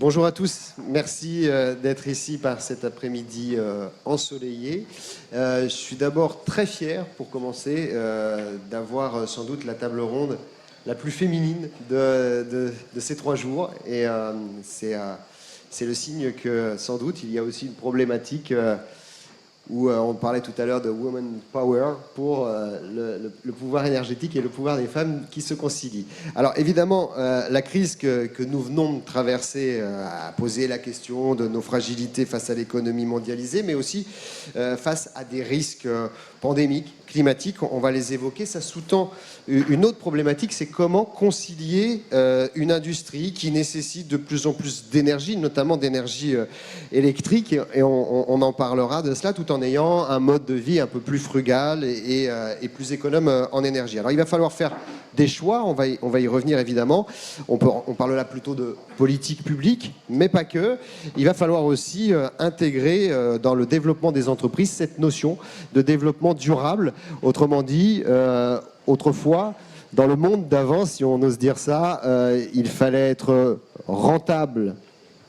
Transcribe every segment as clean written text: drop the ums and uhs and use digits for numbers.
Bonjour à tous, merci d'être ici par cet après-midi ensoleillé. Je suis d'abord très fier, pour commencer, d'avoir sans doute la table ronde la plus féminine de ces 3 jours. Et c'est le signe que, sans doute, il y a aussi une problématique où on parlait tout à l'heure de Woman Power pour le pouvoir énergétique et le pouvoir des femmes qui se concilient. Alors évidemment, la crise que nous venons de traverser a posé la question de nos fragilités face à l'économie mondialisée, mais aussi face à des risques pandémiques, climatiques. On va les évoquer. Ça sous-tend une autre problématique, c'est comment concilier une industrie qui nécessite de plus en plus d'énergie, notamment d'énergie électrique, et on en parlera de cela, tout en ayant un mode de vie un peu plus frugal et plus économe en énergie. Alors il va falloir faire des choix, on va y revenir évidemment. On parle là plutôt de politique publique, mais pas que. Il va falloir aussi intégrer dans le développement des entreprises cette notion de développement durable. Autrement dit, autrefois, dans le monde d'avant, si on ose dire ça, il fallait être rentable,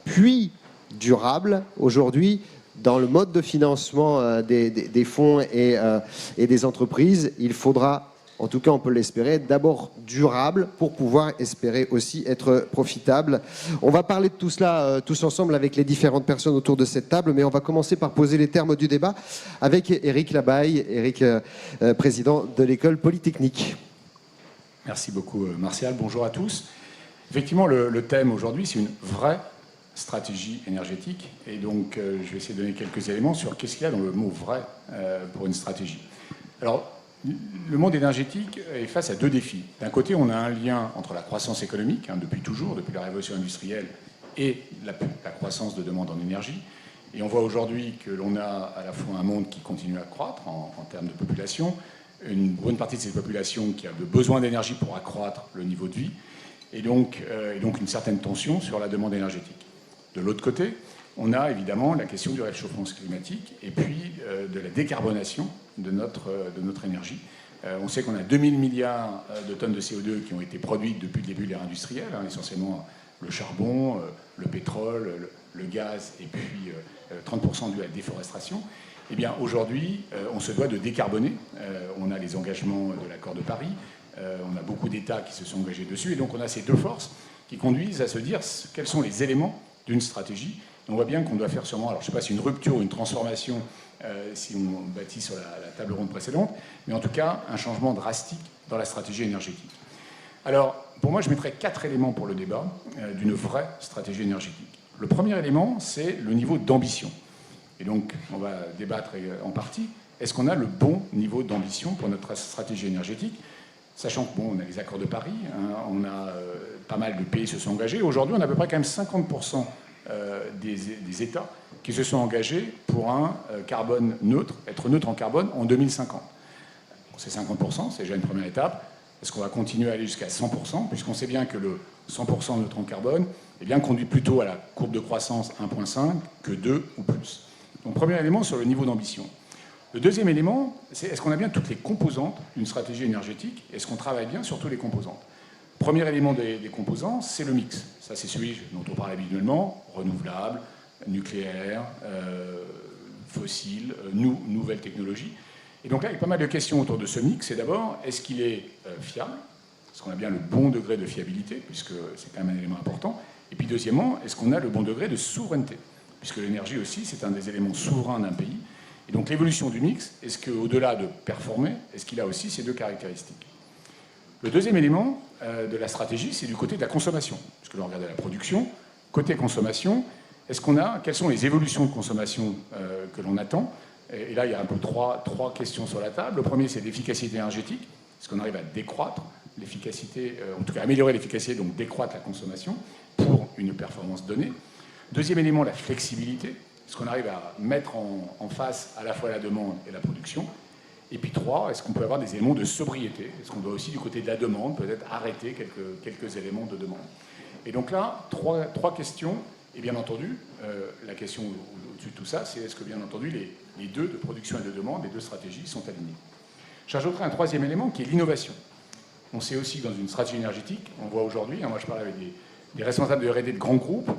puis durable. Aujourd'hui, dans le mode de financement des fonds et des entreprises, il faudra, en tout cas on peut l'espérer, d'abord durable pour pouvoir espérer aussi être profitable. On va parler de tout cela tous ensemble avec les différentes personnes autour de cette table, mais on va commencer par poser les termes du débat avec Éric Labaille, président de l'école Polytechnique. Merci beaucoup Martial, bonjour à tous. Effectivement, le thème aujourd'hui, c'est une vraie stratégie énergétique. Et donc, je vais essayer de donner quelques éléments sur qu'est-ce qu'il y a dans le mot « vrai » pour une stratégie. Alors, le monde énergétique est face à 2 défis. D'un côté, on a un lien entre la croissance économique, depuis toujours, depuis la révolution industrielle, et la croissance de demande en énergie. Et on voit aujourd'hui que l'on a à la fois un monde qui continue à croître en termes de population, une bonne partie de cette population qui a besoin d'énergie pour accroître le niveau de vie, et donc une certaine tension sur la demande énergétique. De l'autre côté, on a évidemment la question du réchauffement climatique et puis de la décarbonation de notre énergie. On sait qu'on a 2000 milliards de tonnes de CO2 qui ont été produites depuis le début de l'ère industrielle, essentiellement le charbon, le pétrole, le gaz et puis 30% dû à la déforestation. Eh bien, aujourd'hui, on se doit de décarboner. On a les engagements de l'accord de Paris, on a beaucoup d'États qui se sont engagés dessus, et donc on a ces 2 forces qui conduisent à se dire quels sont les éléments d'une stratégie. On voit bien qu'on doit faire sûrement, alors je ne sais pas si une rupture ou une transformation, si on bâtit sur la table ronde précédente, mais en tout cas un changement drastique dans la stratégie énergétique. Alors, pour moi, je mettrais 4 éléments pour le débat d'une vraie stratégie énergétique. Le premier élément, c'est le niveau d'ambition. Et donc, on va débattre en partie, est-ce qu'on a le bon niveau d'ambition pour notre stratégie énergétique ? Sachant que, on a les accords de Paris, on a pas mal de pays qui se sont engagés. Aujourd'hui, on a à peu près quand même 50% des États qui se sont engagés pour un carbone neutre, être neutre en carbone en 2050. C'est 50%, c'est déjà une première étape. Est-ce qu'on va continuer à aller jusqu'à 100%, puisqu'on sait bien que le 100% neutre en carbone conduit plutôt à la courbe de croissance 1,5 que 2 ou plus. Donc, premier élément sur le niveau d'ambition. Le deuxième élément, c'est est-ce qu'on a bien toutes les composantes d'une stratégie énergétique? Est-ce qu'on travaille bien sur toutes les composantes? Premier élément des composants, c'est le mix. Ça, c'est celui dont on parle habituellement, renouvelable, nucléaire, fossile, nouvelles technologies. Et donc là, il y a pas mal de questions autour de ce mix. C'est d'abord, est-ce qu'il est fiable? Est-ce qu'on a bien le bon degré de fiabilité, puisque c'est quand même un élément important? Et puis deuxièmement, est-ce qu'on a le bon degré de souveraineté? Puisque l'énergie aussi, c'est un des éléments souverains d'un pays. Et donc l'évolution du mix, est-ce qu'au-delà de performer, est-ce qu'il a aussi ces 2 caractéristiques? Le deuxième élément de la stratégie, c'est du côté de la consommation. Puisque l'on regarde la production, côté consommation, quelles sont les évolutions de consommation que l'on attend? Et là, il y a un peu trois questions sur la table. Le premier, c'est l'efficacité énergétique. Est-ce qu'on arrive à décroître l'efficacité, en tout cas améliorer l'efficacité, donc décroître la consommation pour une performance donnée? Deuxième élément, la flexibilité. Est-ce qu'on arrive à mettre en face à la fois la demande et la production? Et puis 3, est-ce qu'on peut avoir des éléments de sobriété? Est-ce qu'on doit aussi, du côté de la demande, peut-être arrêter quelques éléments de demande? Et donc là, trois questions. Et bien entendu, la question au-dessus de tout ça, c'est est-ce que, bien entendu, les 2 de production et de demande, les 2 stratégies sont alignées? J'ajouterai un troisième élément qui est l'innovation. On sait aussi que dans une stratégie énergétique, on voit aujourd'hui, moi je parle avec des responsables de R&D de grands groupes,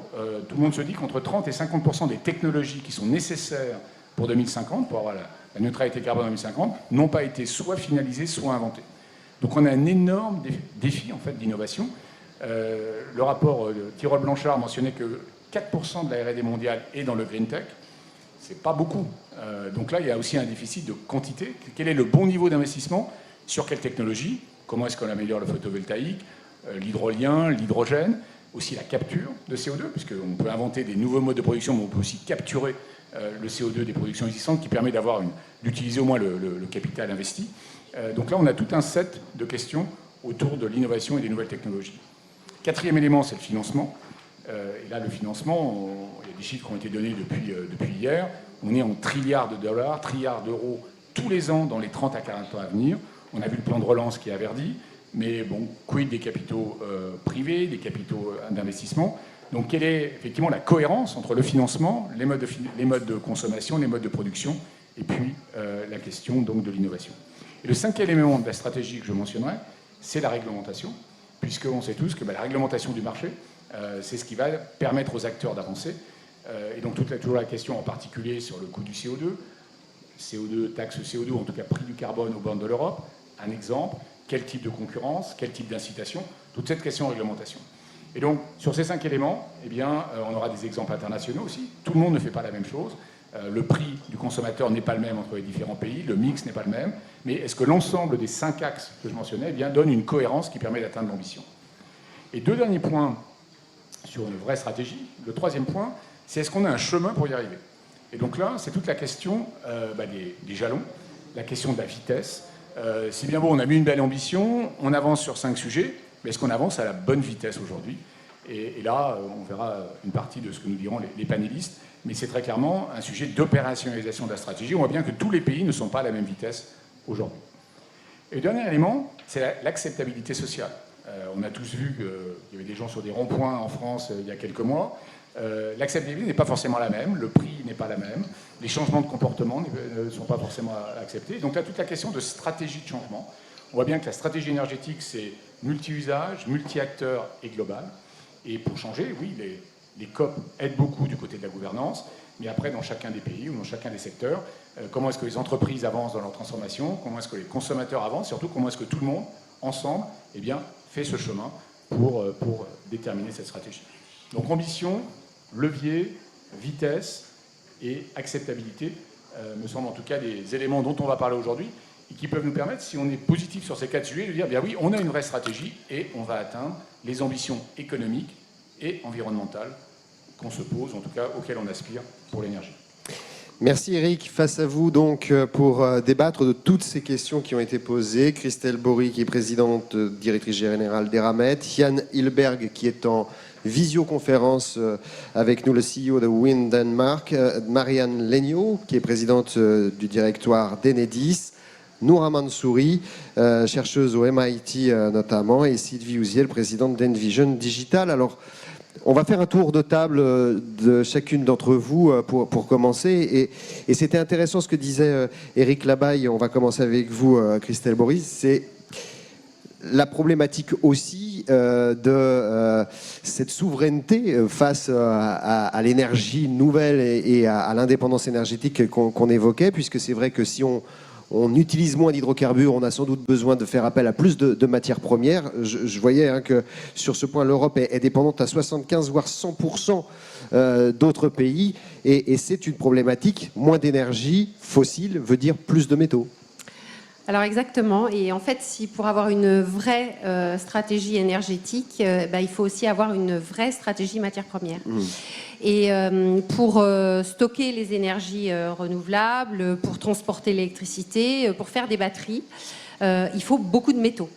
tout le monde se dit qu'entre 30 et 50% des technologies qui sont nécessaires pour 2050, pour avoir la neutralité carbone en 2050, n'ont pas été soit finalisées, soit inventées. Donc on a un énorme défi en fait, d'innovation. Le rapport de Tirole-Blanchard mentionnait que 4% de la R&D mondiale est dans le green tech. C'est pas beaucoup. Donc là, il y a aussi un déficit de quantité. Quel est le bon niveau d'investissement? Sur quelle technologie? Comment est-ce qu'on améliore le photovoltaïque, l'hydrolien, l'hydrogène, aussi la capture de CO2, puisqu'on peut inventer des nouveaux modes de production, mais on peut aussi capturer le CO2 des productions existantes, qui permet d'utiliser au moins le capital investi. Donc là, on a tout un set de questions autour de l'innovation et des nouvelles technologies. Quatrième élément, c'est le financement. Et là, le financement, il y a des chiffres qui ont été donnés depuis hier. On est en trilliards de dollars, trilliards d'euros tous les ans dans les 30 à 40 ans à venir. On a vu le plan de relance qui a verdi, mais bon, quid des capitaux privés, des capitaux d'investissement? Donc, quelle est effectivement la cohérence entre le financement, les modes de consommation, les modes de production, et puis la question donc de l'innovation. Et le cinquième élément de la stratégie que je mentionnerai, c'est la réglementation, puisqu'on sait tous que la réglementation du marché, c'est ce qui va permettre aux acteurs d'avancer. Et donc toujours la question en particulier sur le coût du CO2, taxe CO2, en tout cas prix du carbone aux bornes de l'Europe. Un exemple, quel type de concurrence, quel type d'incitation, toute cette question de réglementation. Et donc sur ces 5 éléments, eh bien, on aura des exemples internationaux aussi. Tout le monde ne fait pas la même chose. Le prix du consommateur n'est pas le même entre les différents pays, le mix n'est pas le même. Mais est-ce que l'ensemble des 5 axes que je mentionnais eh bien, donne une cohérence qui permet d'atteindre l'ambition? Et 2 derniers points sur une vraie stratégie. Le 3e point, c'est est-ce qu'on a un chemin pour y arriver? Et donc là, c'est toute la question des jalons, la question de la vitesse. C'est bien beau, on a mis une belle ambition, on avance sur 5 sujets, mais est-ce qu'on avance à la bonne vitesse aujourd'hui? Et là, on verra une partie de ce que nous diront les panélistes, mais c'est très clairement un sujet d'opérationnalisation de la stratégie. On voit bien que tous les pays ne sont pas à la même vitesse aujourd'hui. Et le dernier élément, c'est l'acceptabilité sociale. On a tous vu qu'il y avait des gens sur des ronds-points en France il y a quelques mois. L'acceptabilité n'est pas forcément la même, le prix n'est pas la même, les changements de comportement ne sont pas forcément acceptés. Donc là, toute la question de stratégie de changement. On voit bien que la stratégie énergétique, c'est multi-usage, multi-acteurs et global. Et pour changer, oui, les COP aident beaucoup du côté de la gouvernance, mais après, dans chacun des pays ou dans chacun des secteurs, comment est-ce que les entreprises avancent dans leur transformation, comment est-ce que les consommateurs avancent, surtout comment est-ce que tout le monde, ensemble, eh bien, fait ce chemin pour déterminer cette stratégie. Donc ambition, levier, vitesse et acceptabilité me semblent en tout cas des éléments dont on va parler aujourd'hui et qui peuvent nous permettre, si on est positif sur ces 4 sujets, de dire bien oui, on a une vraie stratégie et on va atteindre les ambitions économiques et environnementales qu'on se pose, en tout cas auxquelles on aspire pour l'énergie. Merci Eric. Face à vous donc pour débattre de toutes ces questions qui ont été posées. Christelle Bory qui est présidente, directrice générale d'Eramet. Yann Hilberg qui est en visioconférence avec nous, le CEO de Wind Denmark. Marianne Legnaud qui est présidente du directoire d'Enedis. Noura Mansouri, chercheuse au MIT notamment. Et Sylvie Houziel, présidente d'Envision Digital. Alors, on va faire un tour de table de chacune d'entre vous pour commencer. Et c'était intéressant ce que disait Éric Labaille. On va commencer avec vous, Christelle Bory. C'est la problématique aussi de cette souveraineté face à l'énergie nouvelle et à l'indépendance énergétique qu'on évoquait, puisque c'est vrai que si on utilise moins d'hydrocarbures, on a sans doute besoin de faire appel à plus de matières premières. Je voyais que sur ce point, l'Europe est dépendante à 75 voire 100% d'autres pays. Et c'est une problématique. Moins d'énergie fossile veut dire plus de métaux. Alors exactement. Et en fait, pour avoir une vraie stratégie énergétique, il faut aussi avoir une vraie stratégie matières premières. Et pour stocker les énergies renouvelables, pour transporter l'électricité, pour faire des batteries, il faut beaucoup de métaux.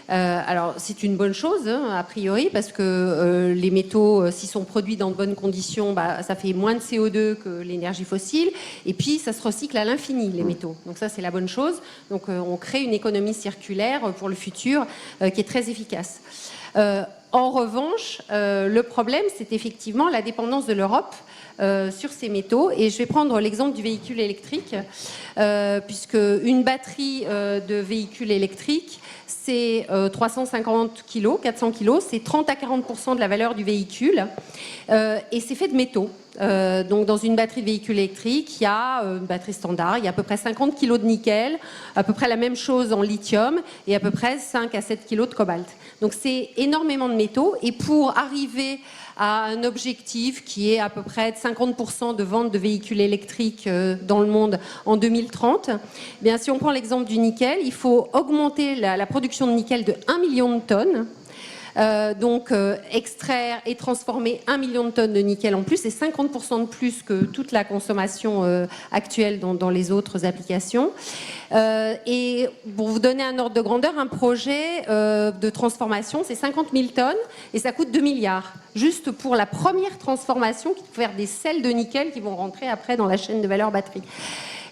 Alors c'est une bonne chose a priori parce que les métaux, s'ils sont produits dans de bonnes conditions, ça fait moins de CO2 que l'énergie fossile et puis ça se recycle à l'infini les métaux. Donc ça c'est la bonne chose. Donc on crée une économie circulaire pour le futur qui est très efficace. En revanche, le problème, c'est effectivement la dépendance de l'Europe sur ces métaux. Et je vais prendre l'exemple du véhicule électrique, puisque une batterie de véhicule électrique, c'est 350 kg, 400 kg, c'est 30 à 40% de la valeur du véhicule, et c'est fait de métaux. Donc dans une batterie de véhicule électrique, il y a une batterie standard, il y a à peu près 50 kg de nickel, à peu près la même chose en lithium et à peu près 5 à 7 kg de cobalt. Donc c'est énormément de métaux, et pour arriver à un objectif qui est à peu près de 50% de vente de véhicules électriques dans le monde en 2030, eh bien, si on prend l'exemple du nickel, il faut augmenter la production de nickel de 1 million de tonnes. Donc extraire et transformer 1 million de tonnes de nickel en plus, c'est 50% de plus que toute la consommation actuelle dans les autres applications. Et pour vous donner un ordre de grandeur, un projet de transformation, c'est 50 000 tonnes et ça coûte 2 milliards. Juste pour la première transformation, qui peut faire des sels de nickel qui vont rentrer après dans la chaîne de valeur batterie.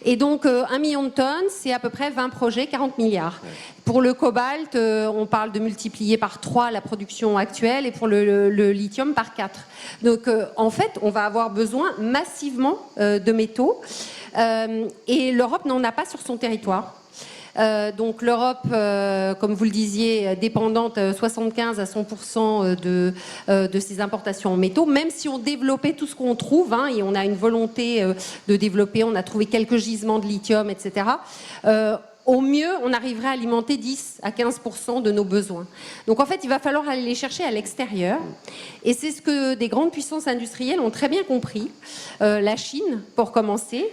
Et donc 1 million de tonnes, c'est à peu près 20 projets, 40 milliards. Pour le cobalt, on parle de multiplier par 3 la production actuelle, et pour le lithium par 4. Donc en fait, on va avoir besoin massivement de métaux, et l'Europe n'en a pas sur son territoire. Donc l'Europe, comme vous le disiez, dépendante 75 à 100% de ses importations en métaux, même si on développait tout ce qu'on trouve, hein, et on a une volonté de développer, on a trouvé quelques gisements de lithium, etc. Au mieux, on arriverait à alimenter 10 à 15% de nos besoins. Donc en fait, il va falloir aller les chercher à l'extérieur. Et c'est ce que des grandes puissances industrielles ont très bien compris. La Chine, pour commencer,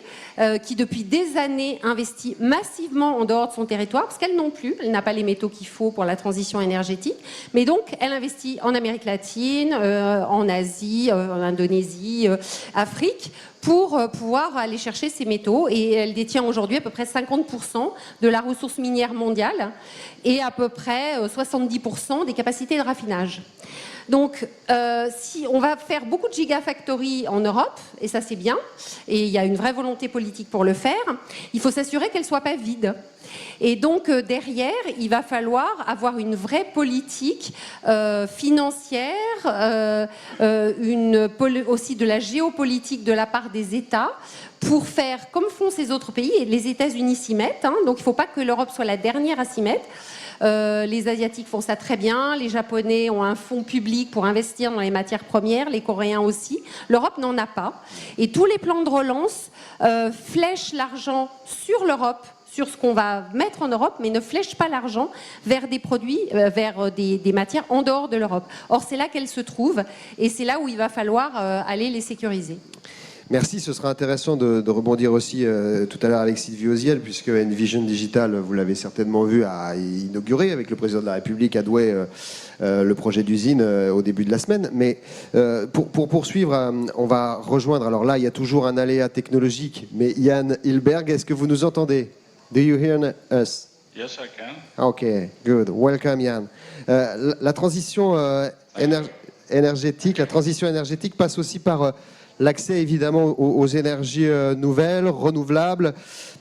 qui depuis des années investit massivement en dehors de son territoire, parce qu'elle non plus, elle n'a pas les métaux qu'il faut pour la transition énergétique. Mais donc, elle investit en Amérique latine, en Asie, en Indonésie, Afrique, pour pouvoir aller chercher ces métaux. Et elle détient aujourd'hui à peu près 50% de la ressource minière mondiale et à peu près 70% des capacités de raffinage. Donc, si on va faire beaucoup de gigafactories en Europe, et ça c'est bien, et il y a une vraie volonté politique pour le faire, il faut s'assurer qu'elles ne soient pas vides. Et donc, derrière, il va falloir avoir une vraie politique financière, aussi de la géopolitique de la part des États, pour faire comme font ces autres pays, et les États-Unis s'y mettent, hein, donc il ne faut pas que l'Europe soit la dernière à s'y mettre. Les Asiatiques font ça très bien, les Japonais ont un fonds public pour investir dans les matières premières, les Coréens aussi. L'Europe n'en a pas. Et tous les plans de relance flèchent l'argent sur l'Europe, sur ce qu'on va mettre en Europe, mais ne flèchent pas l'argent vers des produits, vers des matières en dehors de l'Europe. Or, c'est là qu'elles se trouvent, et c'est là où il va falloir aller les sécuriser. Merci, ce sera intéressant de rebondir aussi tout à l'heure avec Sylvie Oziel, puisque Envision Digital, vous l'avez certainement vu, a inauguré avec le président de la République à Douai le projet d'usine au début de la semaine. Mais pour poursuivre, on va rejoindre, alors là il y a toujours un aléa technologique, mais Yann Hilberg, est-ce que vous nous entendez? Do you hear us? Yes, I can. Ok, good. Welcome, Yann. La transition énergétique passe aussi par l'accès évidemment aux énergies nouvelles, renouvelables,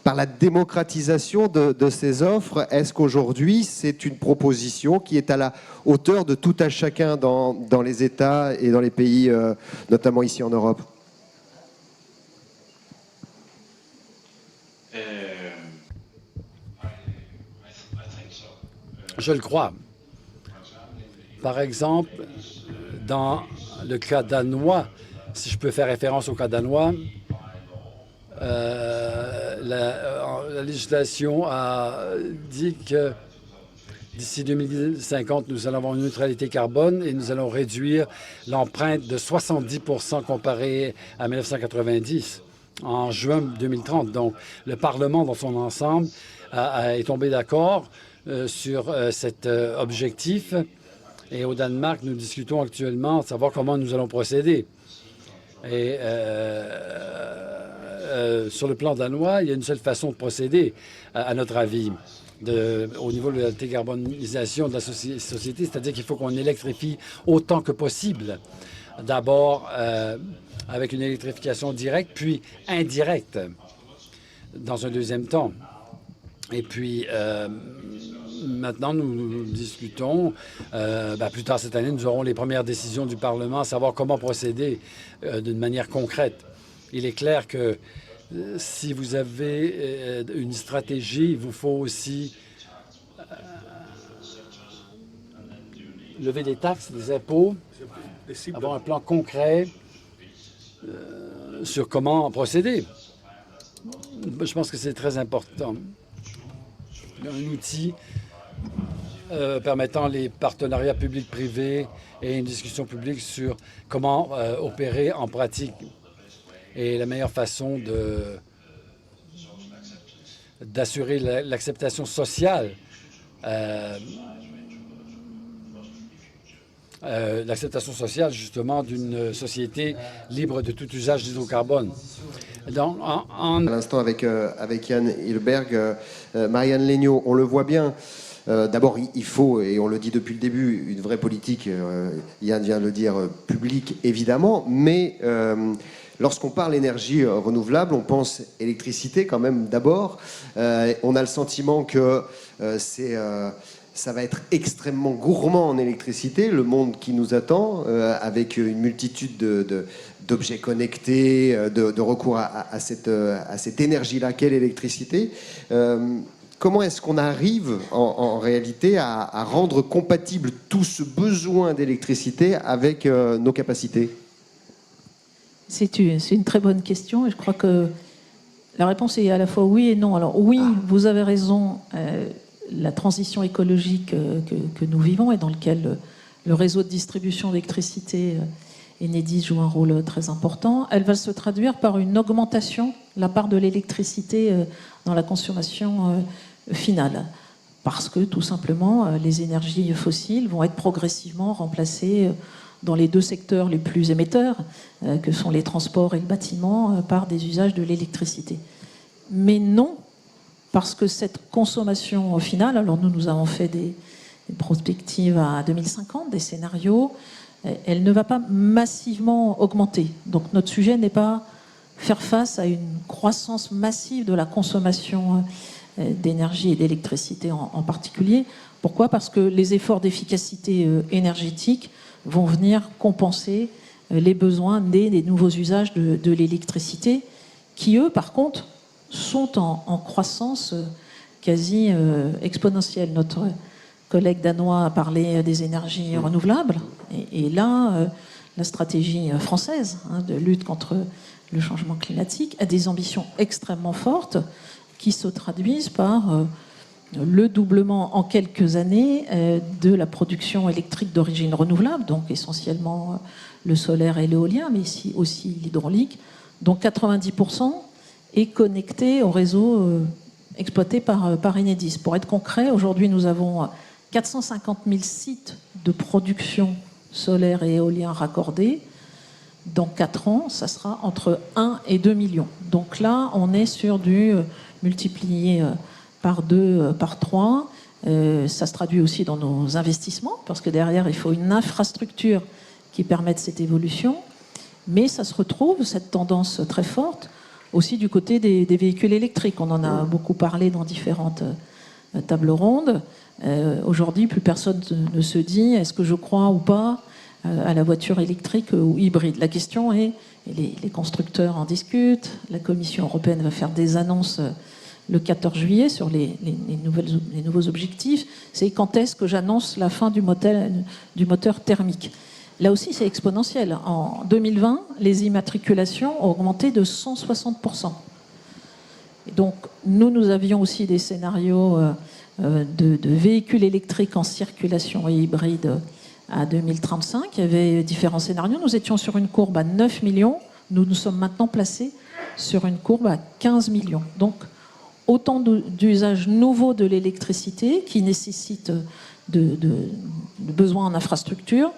par la démocratisation de ces offres. Est-ce qu'aujourd'hui, c'est une proposition qui est à la hauteur de tout à chacun dans les États et dans les pays, notamment ici en Europe? Je le crois. Par exemple, dans le cas danois, si je peux faire référence au cas danois, la législation a dit que d'ici 2050, nous allons avoir une neutralité carbone et nous allons réduire l'empreinte de 70% comparé à 1990 en juin 2030. Donc, le Parlement dans son ensemble est tombé d'accord sur cet objectif. Et au Danemark, nous discutons actuellement de savoir comment nous allons procéder. Et sur le plan danois, il y a une seule façon de procéder, à notre avis, au niveau de la décarbonisation de la société, c'est-à-dire qu'il faut qu'on électrifie autant que possible. D'abord avec une électrification directe, puis indirecte dans un deuxième temps. Et puis, maintenant, nous discutons. Plus tard cette année, nous aurons les premières décisions du Parlement à savoir comment procéder d'une manière concrète. Il est clair que si vous avez une stratégie, il vous faut aussi lever des taxes, des impôts, avoir un plan concret sur comment procéder. Je pense que c'est très important. Un outil permettant les partenariats publics-privés et une discussion publique sur comment opérer en pratique. Et la meilleure façon d'assurer l'acceptation sociale justement d'une société libre de tout usage d'hydrocarbone. À l'instant avec Yann Hilberg, Marianne Legnaud, on le voit bien. D'abord, il faut, et on le dit depuis le début, une vraie politique, Yann vient de le dire, publique évidemment, mais lorsqu'on parle énergie renouvelable, on pense électricité quand même d'abord. On a le sentiment que ça va être extrêmement gourmand en électricité, le monde qui nous attend, avec une multitude d'objets connectés, de recours à cette énergie-là qu'est l'électricité. Comment est-ce qu'on arrive en réalité à rendre compatible tout ce besoin d'électricité avec nos capacités ? C'est une très bonne question et je crois que la réponse est à la fois oui et non. Alors oui, vous avez raison, la transition écologique que nous vivons et dans lequel le réseau de distribution d'électricité Enedis joue un rôle très important, elle va se traduire par une augmentation de la part de l'électricité dans la consommation finale. Parce que tout simplement, les énergies fossiles vont être progressivement remplacées dans les deux secteurs les plus émetteurs, que sont les transports et le bâtiment, par des usages de l'électricité. Mais non, parce que cette consommation finale, alors nous avons fait des prospectives à 2050, des scénarios, elle ne va pas massivement augmenter. Donc notre sujet n'est pas faire face à une croissance massive de la consommation d'énergie et d'électricité en particulier. Pourquoi ? Parce que les efforts d'efficacité énergétique vont venir compenser les besoins nés des nouveaux usages de l'électricité, qui eux, par contre, sont en croissance quasi exponentielle. Notre collègue danois a parlé des énergies renouvelables, et là, la stratégie française de lutte contre le changement climatique a des ambitions extrêmement fortes qui se traduisent par le doublement en quelques années de la production électrique d'origine renouvelable, donc essentiellement le solaire et l'éolien, mais aussi l'hydraulique, dont 90% est connecté au réseau exploité par Enedis. Pour être concret, aujourd'hui nous avons 450 000 sites de production solaire et éolien raccordés. Dans 4 ans, ça sera entre 1 et 2 millions. Donc là, on est sur du multiplié par 2, par 3. Ça se traduit aussi dans nos investissements, parce que derrière, il faut une infrastructure qui permette cette évolution. Mais ça se retrouve, cette tendance très forte, aussi du côté des véhicules électriques. On en a beaucoup parlé dans différentes tables rondes. Aujourd'hui, plus personne ne se dit est-ce que je crois ou pas à la voiture électrique ou hybride. La question est, et les constructeurs en discutent, la Commission européenne va faire des annonces le 14 juillet sur les nouveaux objectifs, c'est quand est-ce que j'annonce la fin du moteur thermique. Là aussi, c'est exponentiel. En 2020, les immatriculations ont augmenté de 160%. Et donc, nous avions aussi des scénarios de véhicules électriques en circulation et hybrides à 2035. Il y avait différents scénarios. Nous étions sur une courbe à 9 millions. Nous sommes maintenant placés sur une courbe à 15 millions. Donc, autant d'usages nouveaux de l'électricité qui nécessitent de besoins en infrastructure,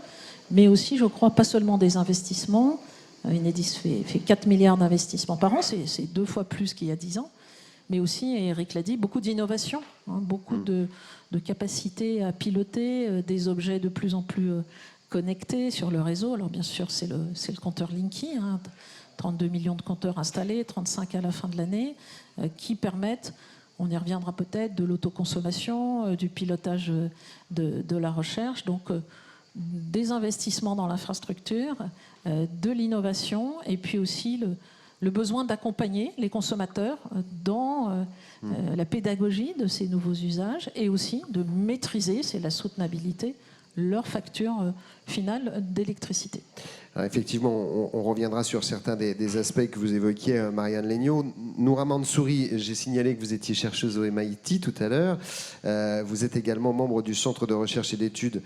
mais aussi, je crois, pas seulement des investissements. Enedis fait 4 milliards d'investissements par an, c'est 2 fois plus qu'il y a 10 ans, mais aussi, et Eric l'a dit, beaucoup d'innovation, beaucoup de capacité à piloter des objets de plus en plus connectés sur le réseau. Alors bien sûr, c'est le compteur Linky, 32 millions de compteurs installés, 35 à la fin de l'année, qui permettent on y reviendra peut-être, de l'autoconsommation, du pilotage de la recherche. Donc, des investissements dans l'infrastructure, de l'innovation, et puis aussi le besoin d'accompagner les consommateurs dans la pédagogie de ces nouveaux usages, et aussi de maîtriser, c'est la soutenabilité, leur facture finale d'électricité. Alors effectivement, on reviendra sur certains des aspects que vous évoquiez, Marianne Legnaud. Noura Mansouri, j'ai signalé que vous étiez chercheuse au MIT tout à l'heure. Vous êtes également membre du Centre de recherche et d'études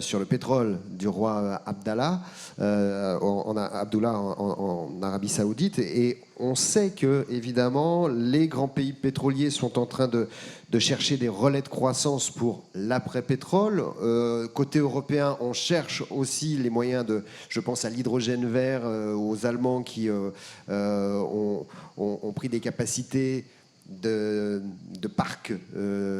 sur le pétrole du roi Abdallah en Arabie Saoudite. Et on sait que, évidemment, les grands pays pétroliers sont en train de chercher des relais de croissance pour l'après-pétrole. Côté européen, on cherche aussi les moyens de, je pense à l'hydrogène vert, aux Allemands qui ont pris des capacités de parcs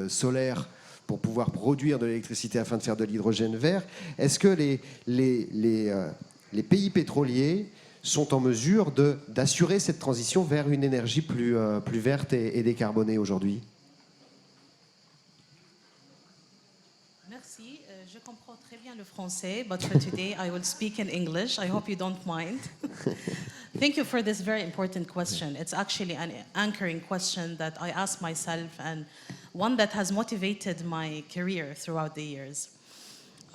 solaires pour pouvoir produire de l'électricité afin de faire de l'hydrogène vert. Est-ce que les pays pétroliers sont en mesure d'assurer cette transition vers une énergie plus verte et décarbonée aujourd'hui? Merci. Je comprends très bien le français, but for today I will speak in English. I hope you don't mind. Thank you for this very important question. It's actually an anchoring question that I ask myself and one that has motivated my career throughout the years.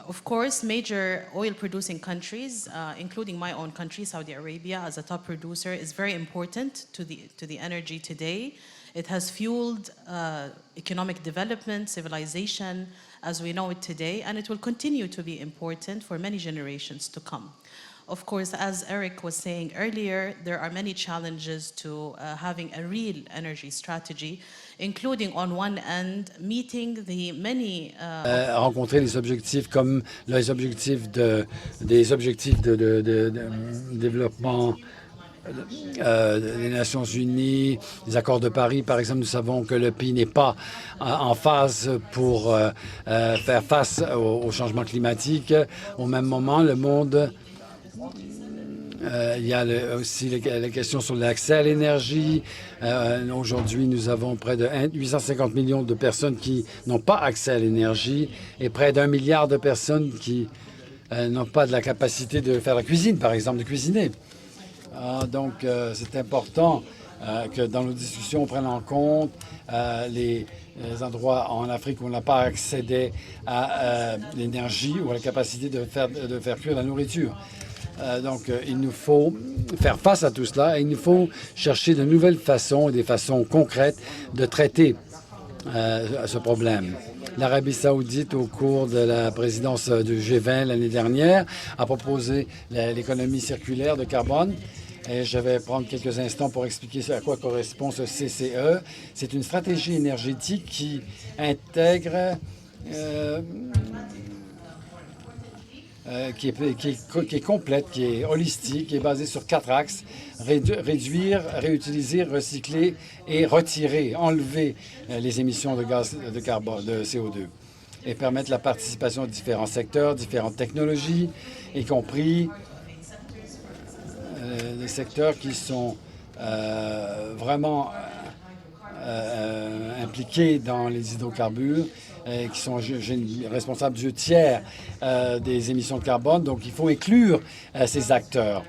Of course, major oil-producing countries, including my own country, Saudi Arabia, as a top producer, is very important to the energy today. It has fueled economic development, civilization, as we know it today, and it will continue to be important for many generations to come. Of course, as Eric was saying earlier, there are many challenges to having a real energy strategy, including on one end, meeting the many... rencontrer les objectifs comme les objectifs de développement des Nations Unies, les accords de Paris, par exemple. Nous savons que le pays n'est pas en phase pour faire face au changement climatique. Au même moment, le monde... il y a aussi la question sur l'accès à l'énergie. Aujourd'hui, nous avons près de 850 millions de personnes qui n'ont pas accès à l'énergie et près d'1 milliard de personnes qui n'ont pas de la capacité de faire la cuisine, par exemple, de cuisiner. Donc, c'est important que dans nos discussions, on prenne en compte les endroits en Afrique où on n'a pas accédé à l'énergie ou à la capacité de faire cuire la nourriture. Donc, il nous faut faire face à tout cela et il nous faut chercher de nouvelles façons et des façons concrètes de traiter ce problème. L'Arabie saoudite, au cours de la présidence du G20 l'année dernière, a proposé l'économie circulaire de carbone. Et je vais prendre quelques instants pour expliquer à quoi correspond ce CCE. C'est une stratégie énergétique qui intègre... qui est complète, qui est holistique, qui est basée sur 4 axes: réduire, réutiliser, recycler et retirer, enlever les émissions de gaz de carbone, de CO2, et permettre la participation de différents secteurs, différentes technologies, y compris des secteurs qui sont vraiment impliqués dans les hydrocarbures, qui sont responsables du tiers des émissions de carbone. Donc, il faut inclure ces acteurs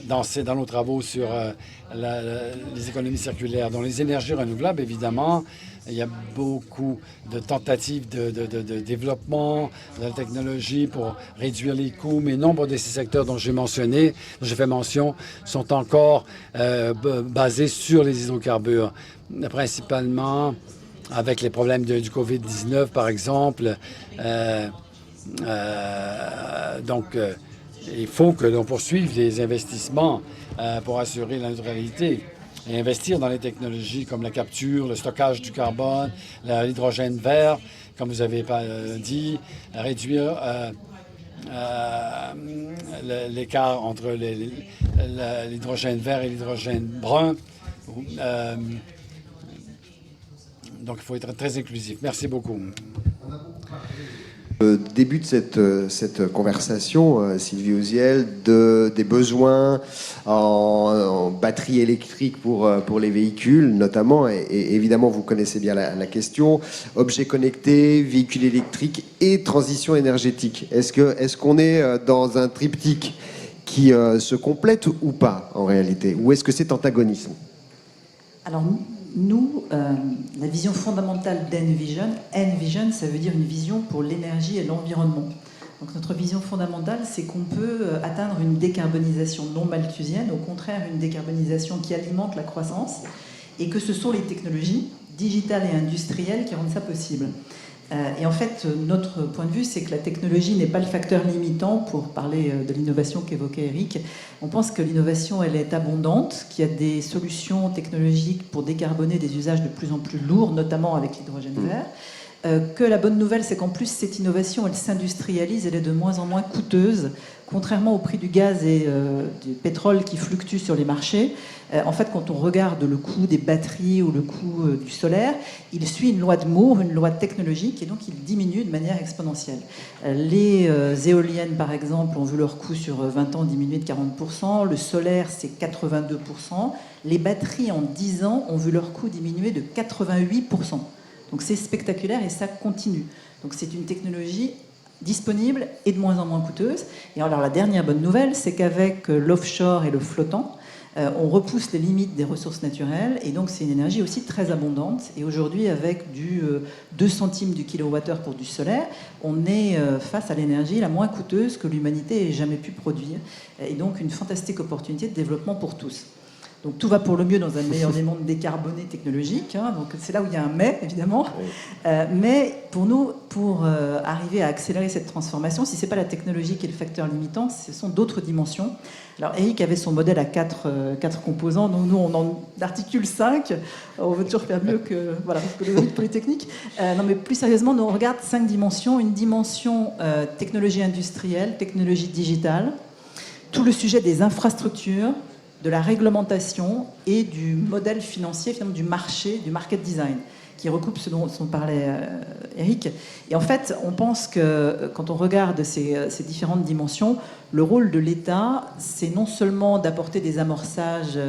dans nos travaux sur les économies circulaires. Dans les énergies renouvelables, évidemment, il y a beaucoup de tentatives de développement de la technologie pour réduire les coûts, mais nombre de ces secteurs dont j'ai fait mention, sont encore basés sur les hydrocarbures, principalement avec les problèmes du COVID-19, par exemple. Donc, il faut que l'on poursuive les investissements pour assurer la neutralité et investir dans les technologies comme la capture, le stockage du carbone, l'hydrogène vert, comme vous avez dit, réduire l'écart entre l'hydrogène vert et l'hydrogène brun. Donc, il faut être très inclusif. Merci beaucoup. Le début de cette conversation, Sylvie Houziel, des besoins en batterie électrique pour les véhicules, notamment, et évidemment, vous connaissez bien la question, objets connectés, véhicules électriques et transition énergétique. Est-ce qu'on est dans un triptyque qui se complète ou pas, en réalité? Ou est-ce que c'est antagonisme? Alors, nous, la vision fondamentale d'Envision, Envision, ça veut dire une vision pour l'énergie et l'environnement. Donc notre vision fondamentale, c'est qu'on peut atteindre une décarbonisation non malthusienne, au contraire une décarbonisation qui alimente la croissance, et que ce sont les technologies digitales et industrielles qui rendent ça possible. Et en fait, notre point de vue, c'est que la technologie n'est pas le facteur limitant pour parler de l'innovation qu'évoquait Eric. On pense que l'innovation, elle est abondante, qu'il y a des solutions technologiques pour décarboner des usages de plus en plus lourds, notamment avec l'hydrogène vert. Que la bonne nouvelle, c'est qu'en plus, cette innovation, elle s'industrialise, elle est de moins en moins coûteuse, contrairement au prix du gaz et du pétrole qui fluctuent sur les marchés. En fait, quand on regarde le coût des batteries ou le coût du solaire, il suit une loi de Moore, une loi technologique, et donc il diminue de manière exponentielle. Les éoliennes, par exemple, ont vu leur coût sur 20 ans diminuer de 40%, le solaire, c'est 82%, les batteries, en 10 ans, ont vu leur coût diminuer de 88%. Donc c'est spectaculaire et ça continue. Donc c'est une technologie disponible et de moins en moins coûteuse. Et alors la dernière bonne nouvelle, c'est qu'avec l'offshore et le flottant, on repousse les limites des ressources naturelles et donc c'est une énergie aussi très abondante. Et aujourd'hui, avec du 2 centimes du kilowattheure pour du solaire, on est face à l'énergie la moins coûteuse que l'humanité ait jamais pu produire. Et donc une fantastique opportunité de développement pour tous. Donc tout va pour le mieux dans un meilleur des mondes décarboné technologique. Hein, donc c'est là où il y a un mais, évidemment. Oui. Mais pour nous, pour arriver à accélérer cette transformation, si ce n'est pas la technologie qui est le facteur limitant, ce sont d'autres dimensions. Alors Eric avait son modèle à 4 composants, donc nous on en articule 5. On veut toujours faire mieux que les amis de Polytechnique. Non mais plus sérieusement, nous on regarde 5 dimensions. Une dimension technologie industrielle, technologie digitale, tout le sujet des infrastructures, de la réglementation et du modèle financier, finalement du marché, du market design, qui recoupe ce dont parlait Eric. Et en fait, on pense que quand on regarde ces différentes dimensions, le rôle de l'État, c'est non seulement d'apporter des amorçages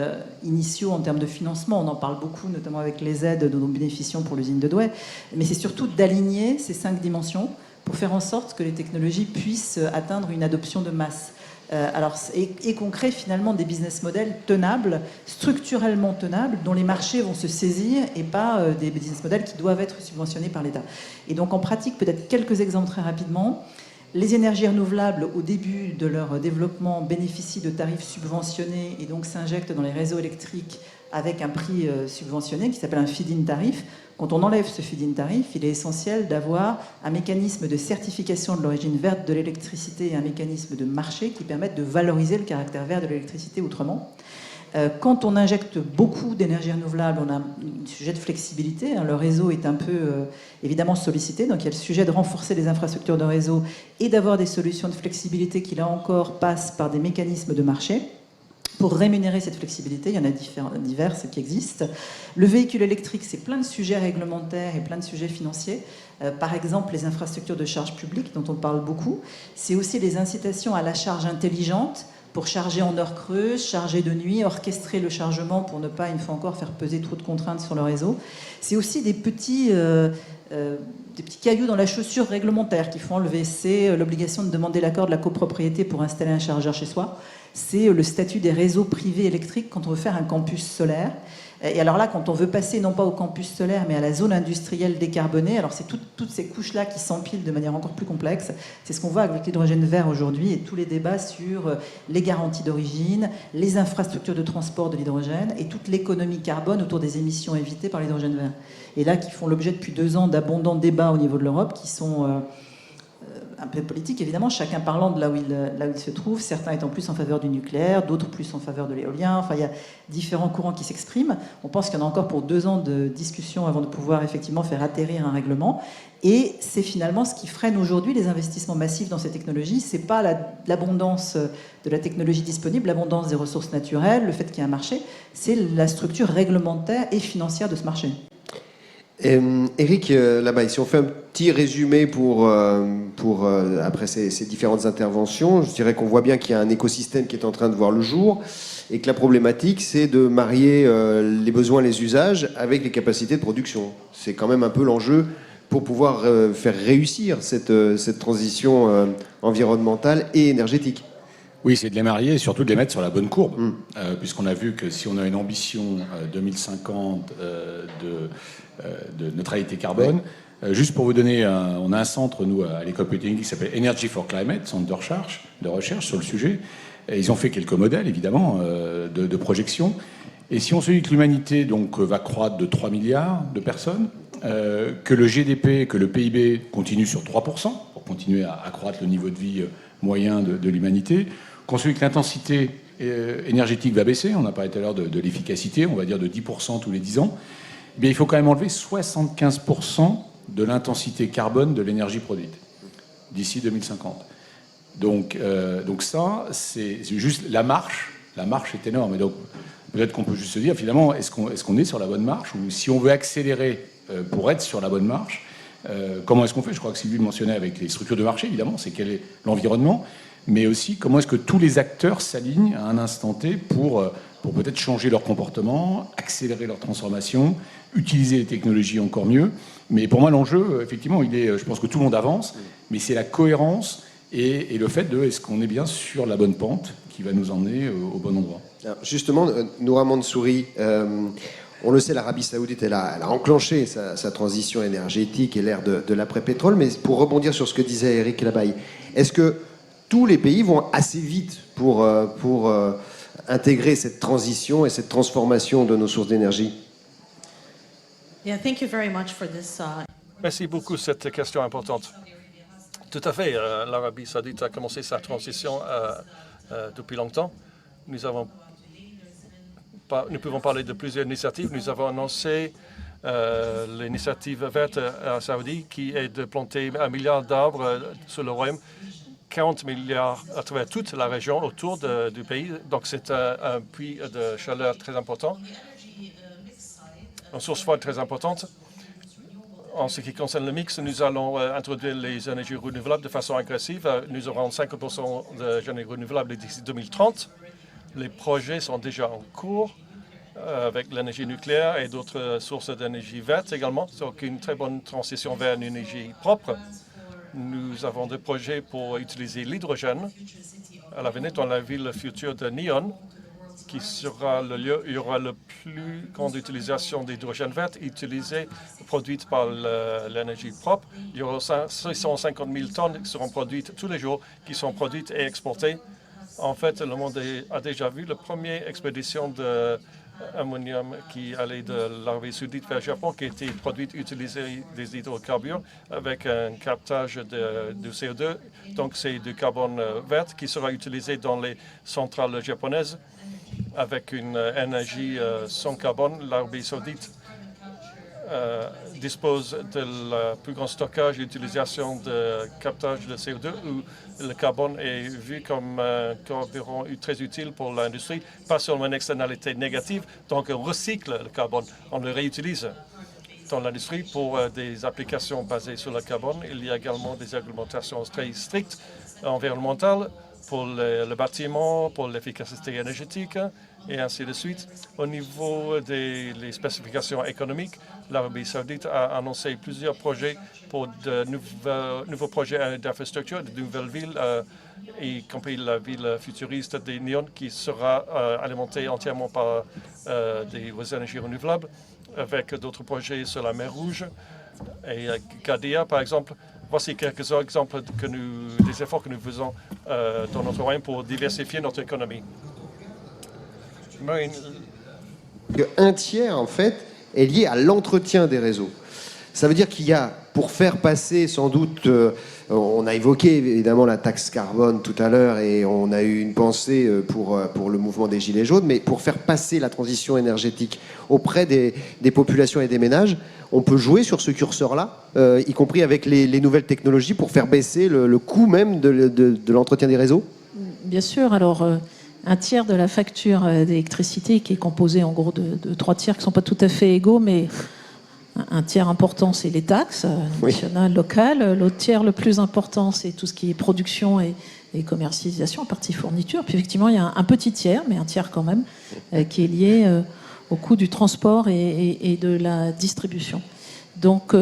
initiaux en termes de financement, on en parle beaucoup, notamment avec les aides dont nous bénéficions pour l'usine de Douai, mais c'est surtout d'aligner ces 5 dimensions pour faire en sorte que les technologies puissent atteindre une adoption de masse. Et qu'on crée finalement des business models tenables, structurellement tenables, dont les marchés vont se saisir et pas des business models qui doivent être subventionnés par l'État. Et donc en pratique, peut-être quelques exemples très rapidement. Les énergies renouvelables, au début de leur développement, bénéficient de tarifs subventionnés et donc s'injectent dans les réseaux électriques avec un prix subventionné qui s'appelle un feed-in tarif. Quand on enlève ce feed-in tarif, il est essentiel d'avoir un mécanisme de certification de l'origine verte de l'électricité et un mécanisme de marché qui permettent de valoriser le caractère vert de l'électricité autrement. Quand on injecte beaucoup d'énergie renouvelable, on a un sujet de flexibilité. Le réseau est un peu évidemment sollicité, donc il y a le sujet de renforcer les infrastructures de réseau et d'avoir des solutions de flexibilité qui, là encore, passent par des mécanismes de marché. Pour rémunérer cette flexibilité, il y en a diverses qui existent. Le véhicule électrique, c'est plein de sujets réglementaires et plein de sujets financiers. Par exemple, les infrastructures de charge publique, dont on parle beaucoup. C'est aussi les incitations à la charge intelligente pour charger en heure creuse, charger de nuit, orchestrer le chargement pour ne pas, une fois encore, faire peser trop de contraintes sur le réseau. C'est aussi des petits cailloux dans la chaussure réglementaire qui font enlever. C'est l'obligation de demander l'accord de la copropriété pour installer un chargeur chez soi. C'est le statut des réseaux privés électriques quand on veut faire un campus solaire. Et alors là, quand on veut passer non pas au campus solaire, mais à la zone industrielle décarbonée, alors c'est toutes ces couches-là qui s'empilent de manière encore plus complexe. C'est ce qu'on voit avec l'hydrogène vert aujourd'hui et tous les débats sur les garanties d'origine, les infrastructures de transport de l'hydrogène et toute l'économie carbone autour des émissions évitées par l'hydrogène vert. Et là, qui font l'objet depuis 2 ans d'abondants débats au niveau de l'Europe, qui sont un peu politique, évidemment, chacun parlant de là où il se trouve, certains étant plus en faveur du nucléaire, d'autres plus en faveur de l'éolien. Enfin, il y a différents courants qui s'expriment. On pense qu'il y en a encore pour 2 ans de discussion avant de pouvoir effectivement faire atterrir un règlement. Et c'est finalement ce qui freine aujourd'hui les investissements massifs dans ces technologies. C'est pas l'abondance de la technologie disponible, l'abondance des ressources naturelles, le fait qu'il y ait un marché, c'est la structure réglementaire et financière de ce marché. Eric, là-bas, si on fait un petit résumé après ces différentes interventions, je dirais qu'on voit bien qu'il y a un écosystème qui est en train de voir le jour et que la problématique, c'est de marier les besoins, les usages avec les capacités de production. C'est quand même un peu l'enjeu pour pouvoir faire réussir cette transition environnementale et énergétique. Oui, c'est de les marier et surtout de les mettre sur la bonne courbe. Puisqu'on a vu que si on a une ambition 2050 de neutralité carbone, juste pour vous donner, on a un centre, nous, à l'École Polytechnique, qui s'appelle Energy for Climate, centre de recherche sur le sujet. Et ils ont fait quelques modèles, évidemment, de projection. Et si on se dit que l'humanité donc, va croître de 3 milliards de personnes, que le GDP, que le PIB continue sur 3%, pour continuer à accroître le niveau de vie moyen de l'humanité, qu'on se dit que l'intensité énergétique va baisser, on a parlé tout à l'heure de l'efficacité, on va dire de 10% tous les 10 ans, eh bien, il faut quand même enlever 75% de l'intensité carbone de l'énergie produite d'ici 2050. Donc ça, c'est juste la marche. La marche est énorme. Et donc, peut-être qu'on peut juste se dire, finalement, est-ce qu'on est sur la bonne marche? Ou si on veut accélérer pour être sur la bonne marche, comment est-ce qu'on fait? Je crois que Sylvie le mentionnait avec les structures de marché, évidemment, c'est quel est l'environnement, mais aussi comment est-ce que tous les acteurs s'alignent à un instant T pour peut-être changer leur comportement, accélérer leur transformation, utiliser les technologies encore mieux. Mais pour moi, l'enjeu, effectivement, je pense que tout le monde avance, mais c'est la cohérence et le fait de est-ce qu'on est bien sur la bonne pente qui va nous emmener au bon endroit. Alors justement, Noura Mansouri, on le sait, l'Arabie Saoudite, elle a enclenché sa transition énergétique et l'ère de l'après-pétrole. Mais pour rebondir sur ce que disait Eric Labaye, est-ce que tous les pays vont assez vite pour intégrer cette transition et cette transformation de nos sources d'énergie? Yeah, thank you very much for this. Merci beaucoup de cette question importante. Tout à fait, l'Arabie Saoudite a commencé sa transition depuis longtemps. Nous pouvons parler de plusieurs initiatives. Nous avons annoncé l'initiative verte à Saoudi qui est de planter 1 milliard d'arbres sur le royaume, 40 milliards à travers toute la région autour du pays. Donc c'est un puits de chaleur très important, une source froide très importante. En ce qui concerne le mix, nous allons introduire les énergies renouvelables de façon agressive. Nous aurons 50% d'énergies renouvelables d'ici 2030. Les projets sont déjà en cours avec l'énergie nucléaire et d'autres sources d'énergie verte également. Donc une très bonne transition vers une énergie propre. Nous avons des projets pour utiliser l'hydrogène à l'avenir dans la ville future de Nyon, qui sera le lieu où il y aura la plus grande utilisation d'hydrogène vert produite par l'énergie propre. Il y aura 650 000 tonnes qui seront produites tous les jours, qui sont produites et exportées. En fait, le monde a déjà vu la première expédition d'ammonium qui allait de l'Arabie Saoudite vers le Japon, qui a été produite utilisant des hydrocarbures avec un captage de CO2. Donc, c'est du carbone vert qui sera utilisé dans les centrales japonaises. Avec une énergie sans carbone, l'Arabie Saoudite dispose de la plus grand stockage et utilisation de captage de CO2 où le carbone est vu comme un carburant très utile pour l'industrie, pas seulement une externalité négative. Donc on recycle le carbone, on le réutilise dans l'industrie pour des applications basées sur le carbone. Il y a également des réglementations très strictes environnementales pour le bâtiment, pour l'efficacité énergétique et ainsi de suite. Au niveau des spécifications économiques, l'Arabie Saoudite a annoncé plusieurs projets pour de nouveaux projets d'infrastructure, de nouvelles villes, y compris la ville futuriste de Nyon qui sera alimentée entièrement par des énergies renouvelables, avec d'autres projets sur la mer Rouge et Gadia par exemple. Voici quelques exemples des efforts que nous faisons dans notre royaume pour diversifier notre économie. Un tiers, en fait, est lié à l'entretien des réseaux. Ça veut dire qu'il y a, pour faire passer sans doute, on a évoqué évidemment la taxe carbone tout à l'heure et on a eu une pensée pour le mouvement des Gilets jaunes, mais pour faire passer la transition énergétique auprès des populations et des ménages, on peut jouer sur ce curseur-là, y compris avec les nouvelles technologies, pour faire baisser le coût même de l'entretien des réseaux? Bien sûr. Alors, un tiers de la facture d'électricité qui est composée en gros de 3 tiers qui ne sont pas tout à fait égaux, mais Un tiers important, c'est les taxes nationales, locales. L'autre tiers, le plus important, c'est tout ce qui est production et commercialisation, en partie fourniture. Puis effectivement, il y a un petit tiers, mais un tiers quand même, qui est lié au coût du transport et de la distribution. Donc,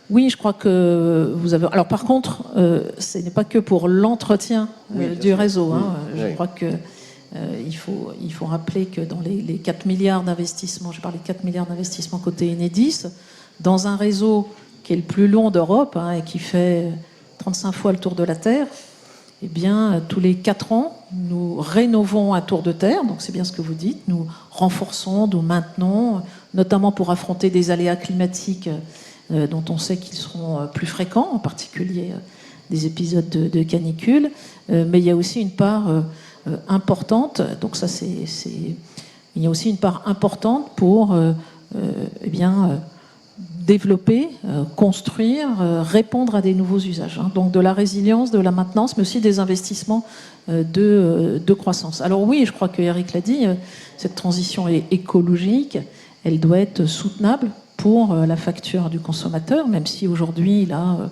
oui, je crois que vous avez... Alors par contre, ce n'est pas que pour l'entretien du réseau. Hein. Je crois que il faut rappeler que dans les 4 milliards d'investissements, je parlais de 4 milliards d'investissements côté Enedis, dans un réseau qui est le plus long d'Europe et qui fait 35 fois le tour de la Terre, eh bien, tous les 4 ans, nous rénovons un tour de terre, donc c'est bien ce que vous dites, nous renforçons, nous maintenons, notamment pour affronter des aléas climatiques dont on sait qu'ils seront plus fréquents, en particulier des épisodes de canicule, mais il y a aussi une part importante, donc ça il y a aussi une part importante pour développer, construire, répondre à des nouveaux usages. Donc de la résilience, de la maintenance, mais aussi des investissements de croissance. Alors oui, je crois que Eric l'a dit, cette transition est écologique, elle doit être soutenable pour la facture du consommateur, même si aujourd'hui, il a,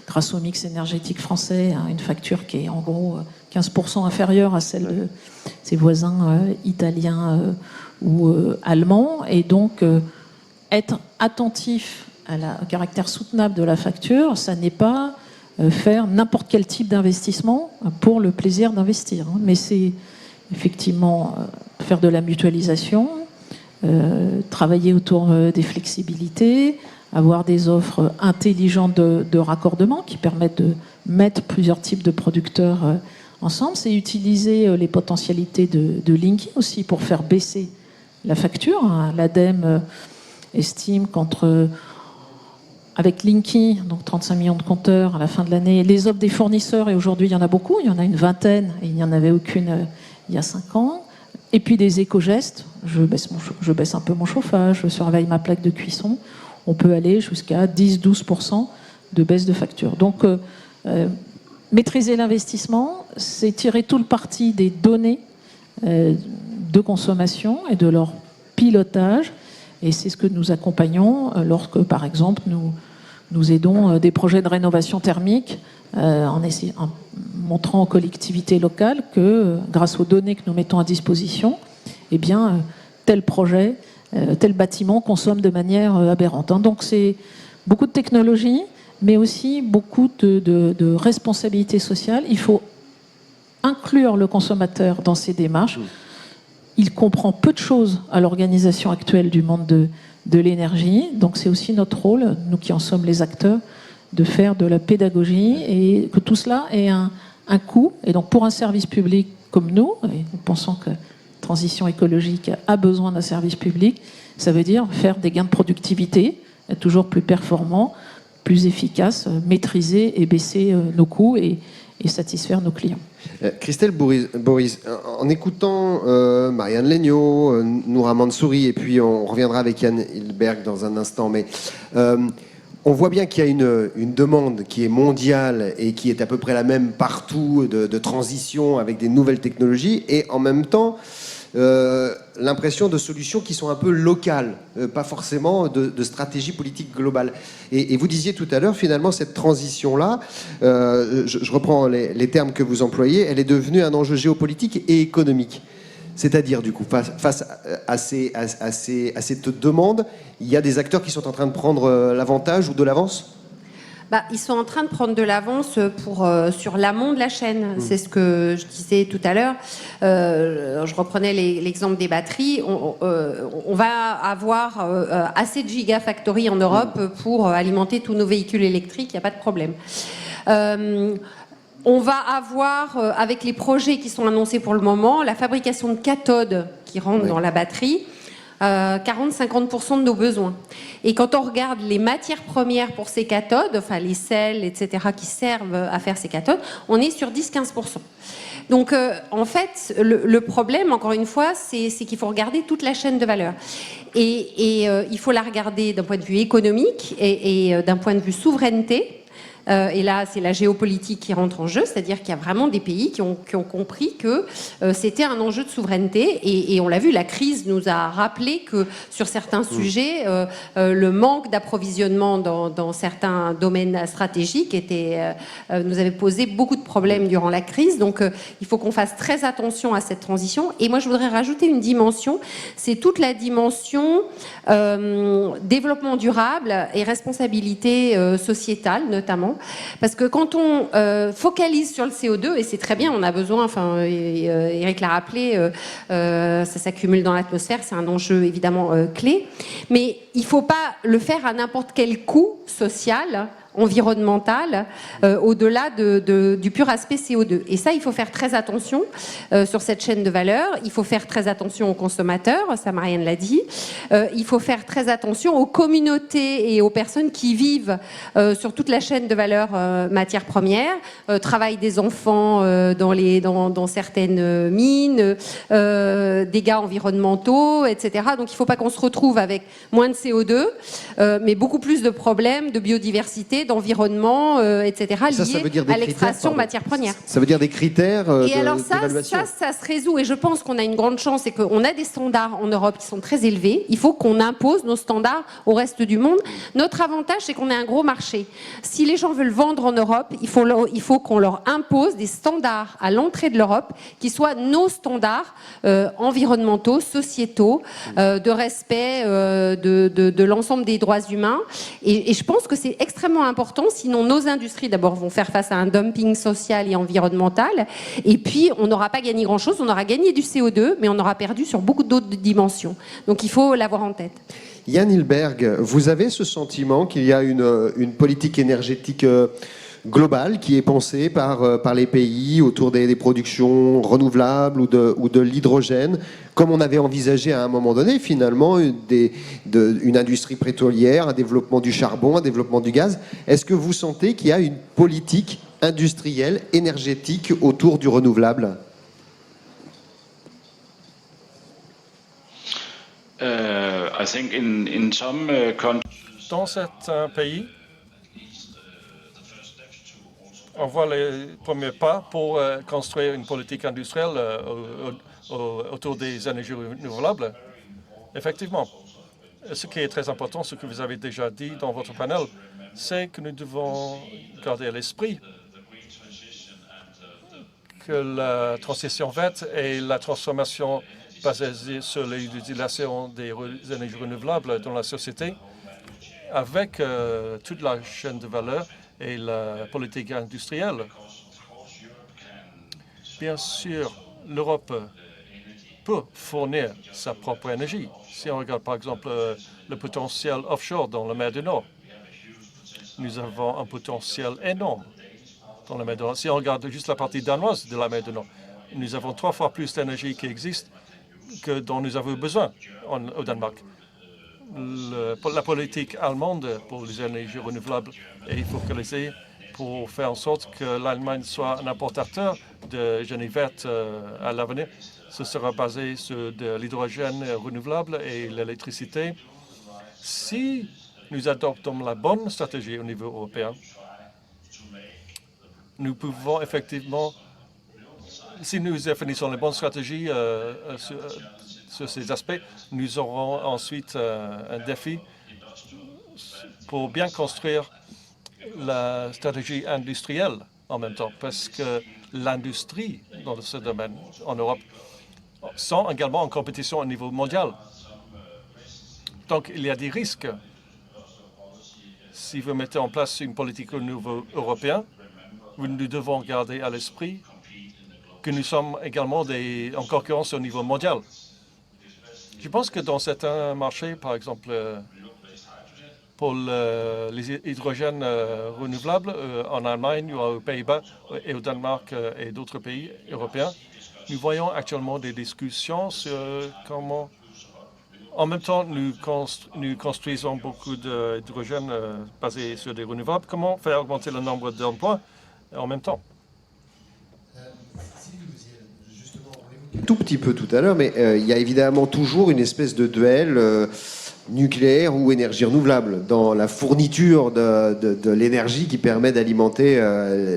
grâce au mix énergétique français, une facture qui est en gros 15% inférieure à celle de ses voisins italiens ou allemands. Et donc, être attentif au caractère soutenable de la facture, ça n'est pas faire n'importe quel type d'investissement pour le plaisir d'investir. Mais c'est effectivement faire de la mutualisation, travailler autour des flexibilités, avoir des offres intelligentes de raccordement qui permettent de mettre plusieurs types de producteurs ensemble. C'est utiliser les potentialités de Linky aussi pour faire baisser la facture. L'ADEME estime avec Linky, donc 35 millions de compteurs à la fin de l'année, les offres des fournisseurs, et aujourd'hui il y en a beaucoup, il y en a une vingtaine, et il n'y en avait aucune il y a 5 ans. Et puis des éco-gestes, je baisse un peu mon chauffage, je surveille ma plaque de cuisson, on peut aller jusqu'à 10-12% de baisse de facture. Donc maîtriser l'investissement, c'est tirer tout le parti des données de consommation et de leur pilotage, et c'est ce que nous accompagnons lorsque, par exemple, nous aidons des projets de rénovation thermique en montrant aux collectivités locales que, grâce aux données que nous mettons à disposition, eh bien, tel projet, tel bâtiment consomme de manière aberrante. Donc c'est beaucoup de technologie, mais aussi beaucoup de responsabilité sociale. Il faut inclure le consommateur dans ces démarches. Il comprend peu de choses à l'organisation actuelle du monde de l'énergie. Donc c'est aussi notre rôle, nous qui en sommes les acteurs, de faire de la pédagogie et que tout cela ait un coût. Et donc pour un service public comme nous, et nous pensons que la transition écologique a besoin d'un service public, ça veut dire faire des gains de productivité, être toujours plus performants, plus efficaces, maîtriser et baisser nos coûts et satisfaire nos clients. Christelle Boris, en écoutant Marianne Legnaud, Noura Mansouri, et puis on reviendra avec Yann Hilberg dans un instant, mais on voit bien qu'il y a une demande qui est mondiale et qui est à peu près la même partout, de transition avec des nouvelles technologies, et en même temps l'impression de solutions qui sont un peu locales, pas forcément de stratégie politique globale. Et vous disiez tout à l'heure, finalement, cette transition-là, je reprends les termes que vous employez, elle est devenue un enjeu géopolitique et économique. C'est-à-dire, du coup, face à cette demande, il y a des acteurs qui sont en train de prendre l'avantage ou de l'avance ? Ils sont en train de prendre de l'avance sur l'amont de la chaîne. C'est ce que je disais tout à l'heure. Je reprenais l'exemple des batteries. On va avoir assez de gigafactories en Europe pour alimenter tous nos véhicules électriques. Il n'y a pas de problème. On va avoir, avec les projets qui sont annoncés pour le moment, la fabrication de cathodes qui rentrent dans la batterie. 40-50% de nos besoins. Et quand on regarde les matières premières pour ces cathodes, enfin les sels, etc., qui servent à faire ces cathodes, on est sur 10-15%. Donc, en fait, le problème, encore une fois, c'est qu'il faut regarder toute la chaîne de valeur. Et il faut la regarder d'un point de vue économique et d'un point de vue souveraineté. et là c'est la géopolitique qui rentre en jeu, c'est-à-dire qu'il y a vraiment des pays qui ont compris que c'était un enjeu de souveraineté, et on l'a vu, la crise nous a rappelé que sur certains sujets, le manque d'approvisionnement dans certains domaines stratégiques nous avait posé beaucoup de problèmes durant la crise. Donc il faut qu'on fasse très attention à cette transition. Et moi je voudrais rajouter une dimension, c'est toute la dimension développement durable et responsabilité sociétale notamment, parce que quand on focalise sur le CO2, et c'est très bien, on a besoin, enfin Eric l'a rappelé, ça s'accumule dans l'atmosphère, c'est un enjeu évidemment clé, mais il ne faut pas le faire à n'importe quel coût social, environnemental, au-delà du pur aspect CO2. Et ça, il faut faire très attention sur cette chaîne de valeur. Il faut faire très attention aux consommateurs, ça Marianne l'a dit. Il faut faire très attention aux communautés et aux personnes qui vivent sur toute la chaîne de valeur matières premières, travail des enfants dans certaines mines, dégâts environnementaux, etc. Donc il ne faut pas qu'on se retrouve avec moins de CO2, mais beaucoup plus de problèmes de biodiversité, d'environnement, etc., liés à l'extraction de matières premières. Ça veut dire des critères et alors d'évaluation. ça se résout, et je pense qu'on a une grande chance, c'est qu'on a des standards en Europe qui sont très élevés. Il faut qu'on impose nos standards au reste du monde. Notre avantage, c'est qu'on est un gros marché. Si les gens veulent vendre en Europe, il faut qu'on leur impose des standards à l'entrée de l'Europe qui soient nos standards environnementaux, sociétaux, de respect de l'ensemble des droits humains. Et je pense que c'est extrêmement important, sinon nos industries d'abord vont faire face à un dumping social et environnemental, et puis on n'aura pas gagné grand-chose, on aura gagné du CO2, mais on aura perdu sur beaucoup d'autres dimensions. Donc il faut l'avoir en tête. Yann Hilberg, vous avez ce sentiment qu'il y a une politique énergétique globale qui est pensée par les pays autour des productions renouvelables ou de l'hydrogène, comme on avait envisagé à un moment donné finalement une industrie pétrolière, un développement du charbon, un développement du gaz. Est-ce que vous sentez qu'il y a une politique industrielle, énergétique autour du renouvelable ? I think in some countries, Dans certains pays, on voit les premiers pas pour construire une politique industrielle autour des énergies renouvelables. Effectivement, ce qui est très important, ce que vous avez déjà dit dans votre panel, c'est que nous devons garder à l'esprit que la transition verte et la transformation basée sur l'utilisation des énergies renouvelables dans la société, avec toute la chaîne de valeur et la politique industrielle. Bien sûr, l'Europe peut fournir sa propre énergie. Si on regarde par exemple le potentiel offshore dans la mer du Nord, nous avons un potentiel énorme dans la mer du Nord. Si on regarde juste la partie danoise de la mer du Nord, nous avons 3 fois plus d'énergie qui existe que dont nous avons besoin au Danemark. La politique allemande pour les énergies renouvelables est focalisée pour faire en sorte que l'Allemagne soit un importateur de génie verte à l'avenir. Ce sera basé sur de l'hydrogène renouvelable et l'électricité. Si nous adoptons la bonne stratégie au niveau européen, nous pouvons effectivement, si nous définissons les bonnes stratégies sur ces aspects, nous aurons ensuite un défi pour bien construire la stratégie industrielle en même temps, parce que l'industrie dans ce domaine en Europe sont également en compétition au niveau mondial. Donc, il y a des risques. Si vous mettez en place une politique au niveau européen, nous devons garder à l'esprit que nous sommes également en concurrence au niveau mondial. Je pense que dans certains marchés, par exemple pour les hydrogènes renouvelables en Allemagne ou aux Pays-Bas et au Danemark et d'autres pays européens, nous voyons actuellement des discussions sur comment, en même temps, nous construisons beaucoup d'hydrogène basé sur des renouvelables, comment faire augmenter le nombre d'emplois en même temps. Tout petit peu tout à l'heure, mais il y a évidemment toujours une espèce de duel nucléaire ou énergie renouvelable dans la fourniture de l'énergie qui permet d'alimenter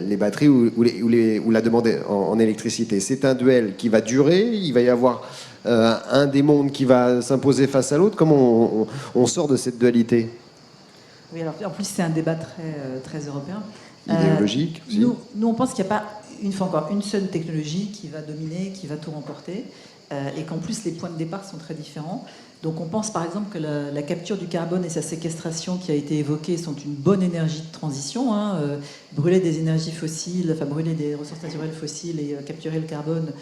les batteries ou la demande en électricité. C'est un duel qui va durer, il va y avoir un des mondes qui va s'imposer face à l'autre. Comment on sort de cette dualité? Oui, alors en plus c'est un débat très européen. Idéologique aussi. Nous, on pense qu'il n'y a pas, une fois encore, une seule technologie qui va dominer, qui va tout remporter, et qu'en plus les points de départ sont très différents. Donc on pense par exemple que la capture du carbone et sa séquestration qui a été évoquée sont une bonne énergie de transition. Brûler des énergies fossiles, enfin brûler des ressources naturelles fossiles et capturer le carbone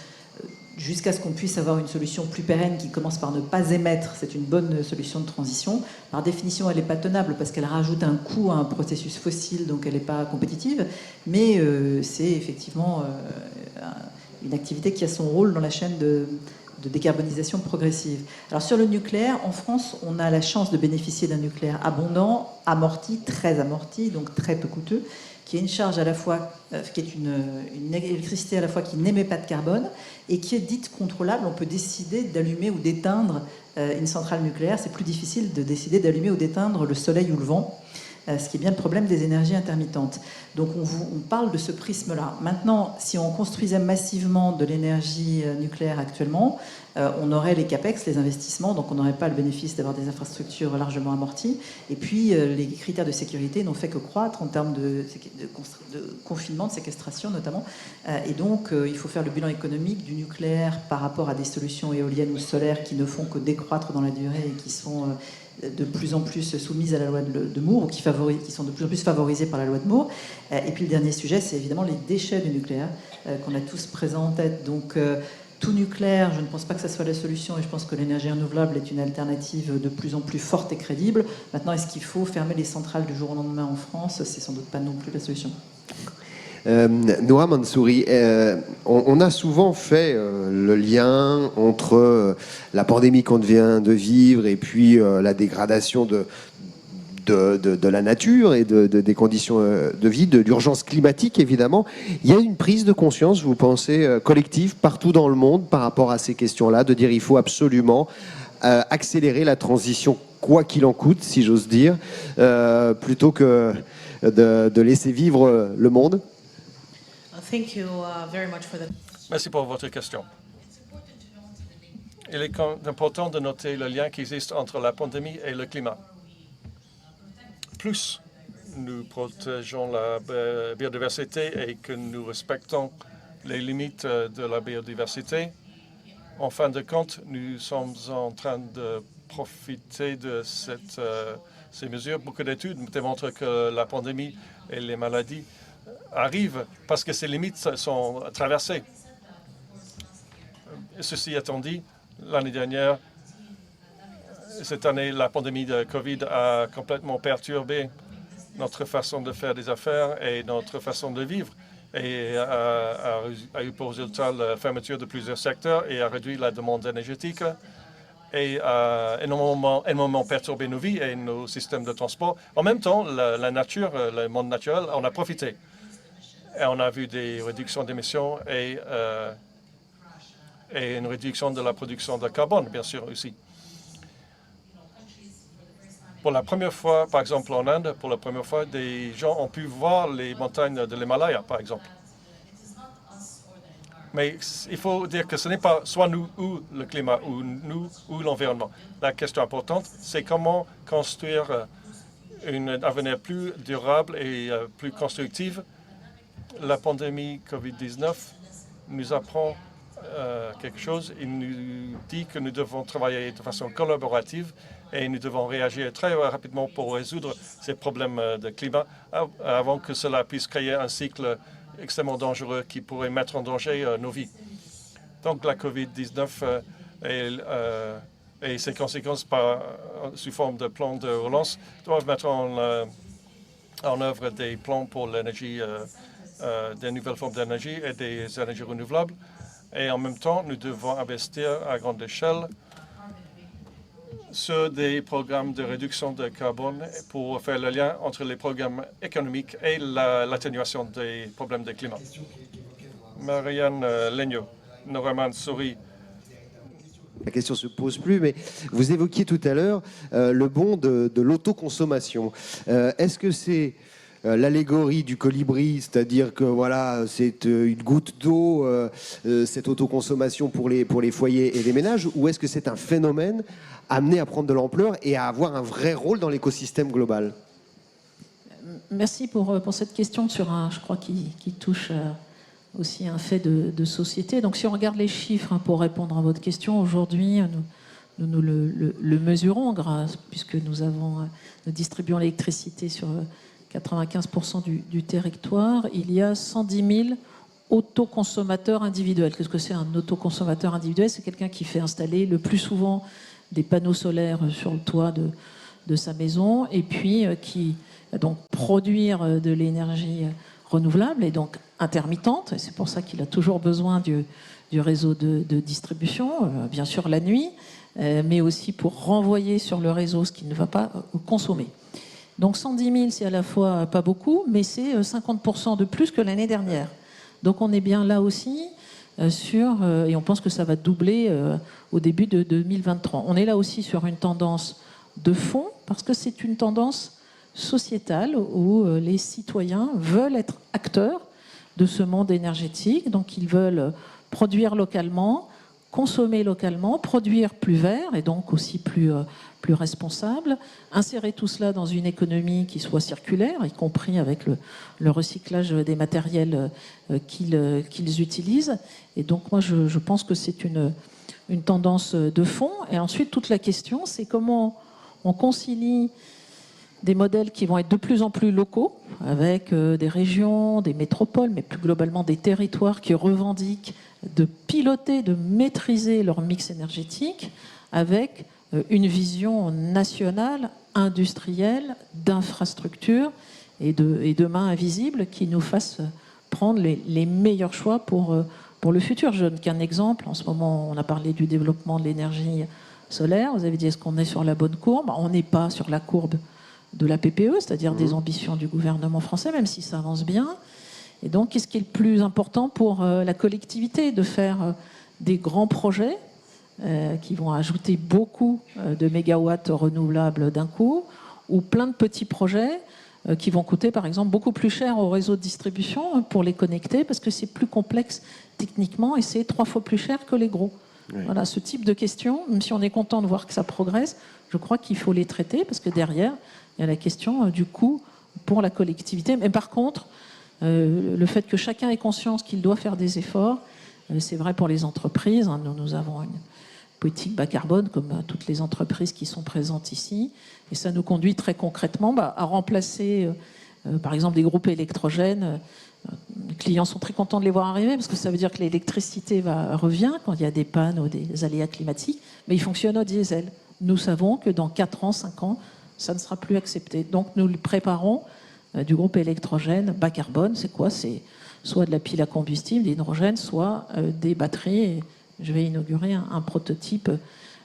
jusqu'à ce qu'on puisse avoir une solution plus pérenne qui commence par ne pas émettre, c'est une bonne solution de transition. Par définition, elle n'est pas tenable parce qu'elle rajoute un coût à un processus fossile, donc elle n'est pas compétitive. Mais c'est effectivement une activité qui a son rôle dans la chaîne de décarbonisation progressive. Alors sur le nucléaire, en France, on a la chance de bénéficier d'un nucléaire abondant, amorti, très amorti, donc très peu coûteux, qui est une charge à la fois, qui est une électricité à la fois qui n'émet pas de carbone et qui est dite contrôlable. On peut décider d'allumer ou d'éteindre une centrale nucléaire. C'est plus difficile de décider d'allumer ou d'éteindre le soleil ou le vent, ce qui est bien le problème des énergies intermittentes. Donc on parle de ce prisme-là. Maintenant, si on construisait massivement de l'énergie nucléaire actuellement, on aurait les capex, les investissements, donc on n'aurait pas le bénéfice d'avoir des infrastructures largement amorties. Et puis les critères de sécurité n'ont fait que croître en termes de confinement, de séquestration notamment. Et donc il faut faire le bilan économique du nucléaire par rapport à des solutions éoliennes ou solaires qui ne font que décroître dans la durée et qui sont de plus en plus soumises à la loi de Moore, ou qui sont de plus en plus favorisées par la loi de Moore. Et puis le dernier sujet, c'est évidemment les déchets du nucléaire, qu'on a tous présents en tête. Donc tout nucléaire, je ne pense pas que ça soit la solution, et je pense que l'énergie renouvelable est une alternative de plus en plus forte et crédible. Maintenant, est-ce qu'il faut fermer les centrales du jour au lendemain en France? C'est sans doute pas non plus la solution. Noura Mansouri, on a souvent fait le lien entre la pandémie qu'on vient de vivre et puis la dégradation de la nature et des conditions de vie, de l'urgence climatique évidemment. Il y a une prise de conscience, vous pensez, collective partout dans le monde par rapport à ces questions-là, de dire il faut absolument accélérer la transition quoi qu'il en coûte, si j'ose dire, plutôt que de laisser vivre le monde? Thank you very much for that. Merci pour votre question. Il est important de noter le lien qui existe entre la pandémie et le climat. Plus nous protégeons la biodiversité et que nous respectons les limites de la biodiversité, en fin de compte, nous sommes en train de profiter de ces mesures. Beaucoup d'études démontrent que la pandémie et les maladies arrivent parce que ces limites sont traversées. Ceci étant dit, l'année dernière, cette année, la pandémie de Covid a complètement perturbé notre façon de faire des affaires et notre façon de vivre, et a eu pour résultat la fermeture de plusieurs secteurs et a réduit la demande énergétique et a énormément perturbé nos vies et nos systèmes de transport. En même temps, la nature, le monde naturel, on a profité. Et on a vu des réductions d'émissions et une réduction de la production de carbone, bien sûr, aussi. Pour la première fois, par exemple en Inde, pour la première fois, des gens ont pu voir les montagnes de l'Himalaya, par exemple. Mais il faut dire que ce n'est pas soit nous ou le climat, ou nous ou l'environnement. La question importante, c'est comment construire un avenir plus durable et plus constructif. La pandémie Covid-19 nous apprend quelque chose. Il nous dit que nous devons travailler de façon collaborative et nous devons réagir très rapidement pour résoudre ces problèmes de climat avant que cela puisse créer un cycle extrêmement dangereux qui pourrait mettre en danger nos vies. Donc la Covid-19 et ses conséquences sous forme de plans de relance doivent mettre en œuvre des plans pour l'énergie, des nouvelles formes d'énergie et des énergies renouvelables. Et en même temps, nous devons investir à grande échelle sur des programmes de réduction de carbone pour faire le lien entre les programmes économiques et l'atténuation des problèmes de climat. Marianne Legno, Noura Mansouri, la question ne se pose plus, mais vous évoquiez tout à l'heure le bond de l'autoconsommation. Est-ce que c'est l'allégorie du colibri, c'est-à-dire que voilà, c'est une goutte d'eau, cette autoconsommation pour les foyers et les ménages, ou est-ce que c'est un phénomène amené à prendre de l'ampleur et à avoir un vrai rôle dans l'écosystème global? Merci pour cette question sur je crois, qui touche aussi un fait de société. Donc si on regarde les chiffres, pour répondre à votre question, aujourd'hui, nous le mesurons puisque nous distribuons l'électricité sur 95% du territoire. Il y a 110 000 autoconsommateurs individuels. Qu'est-ce que c'est un autoconsommateur individuel? C'est quelqu'un qui fait installer le plus souvent des panneaux solaires sur le toit de sa maison et puis qui va donc produire de l'énergie renouvelable et donc intermittente. Et c'est pour ça qu'il a toujours besoin du réseau de distribution, bien sûr la nuit, mais aussi pour renvoyer sur le réseau ce qui ne va pas consommer. Donc 110 000, c'est à la fois pas beaucoup, mais c'est 50% de plus que l'année dernière. Donc on est bien là aussi et on pense que ça va doubler au début de 2023. On est là aussi sur une tendance de fond, parce que c'est une tendance sociétale où les citoyens veulent être acteurs de ce monde énergétique. Donc ils veulent produire localement, consommer localement, produire plus vert et donc aussi plus responsable, insérer tout cela dans une économie qui soit circulaire, y compris avec le recyclage des matériels qu'ils utilisent. Et donc moi je pense que c'est une tendance de fond. Et ensuite toute la question, c'est comment on concilie des modèles qui vont être de plus en plus locaux, avec des régions, des métropoles, mais plus globalement des territoires qui revendiquent de piloter, de maîtriser leur mix énergétique, avec une vision nationale, industrielle, d'infrastructure et de main invisible qui nous fasse prendre les meilleurs choix pour le futur. Je donne qu'un exemple. En ce moment, on a parlé du développement de l'énergie solaire. Vous avez dit, est-ce qu'on est sur la bonne courbe? On n'est pas sur la courbe de la PPE, c'est-à-dire des ambitions du gouvernement français, même si ça avance bien. Et donc, qu'est-ce qui est le plus important pour la collectivité? De faire des grands projets qui vont ajouter beaucoup de mégawatts renouvelables d'un coup, ou plein de petits projets qui vont coûter, par exemple, beaucoup plus cher au réseau de distribution pour les connecter, parce que c'est plus complexe techniquement et c'est 3 fois plus cher que les gros. Oui. Voilà, ce type de questions, même si on est content de voir que ça progresse, je crois qu'il faut les traiter, parce que derrière, il y a la question du coût pour la collectivité. Mais par contre, le fait que chacun ait conscience qu'il doit faire des efforts, c'est vrai pour les entreprises. Nous avons une politique bas carbone, comme toutes les entreprises qui sont présentes ici. Et ça nous conduit très concrètement à remplacer, par exemple, des groupes électrogènes. Les clients sont très contents de les voir arriver, parce que ça veut dire que l'électricité revient quand il y a des pannes ou des aléas climatiques, mais ils fonctionnent au diesel. Nous savons que dans 4 ans, 5 ans, ça ne sera plus accepté. Donc nous le préparons du groupe électrogène bas carbone. C'est quoi? C'est soit de la pile à combustible, d'hydrogène, soit des batteries. Et je vais inaugurer un prototype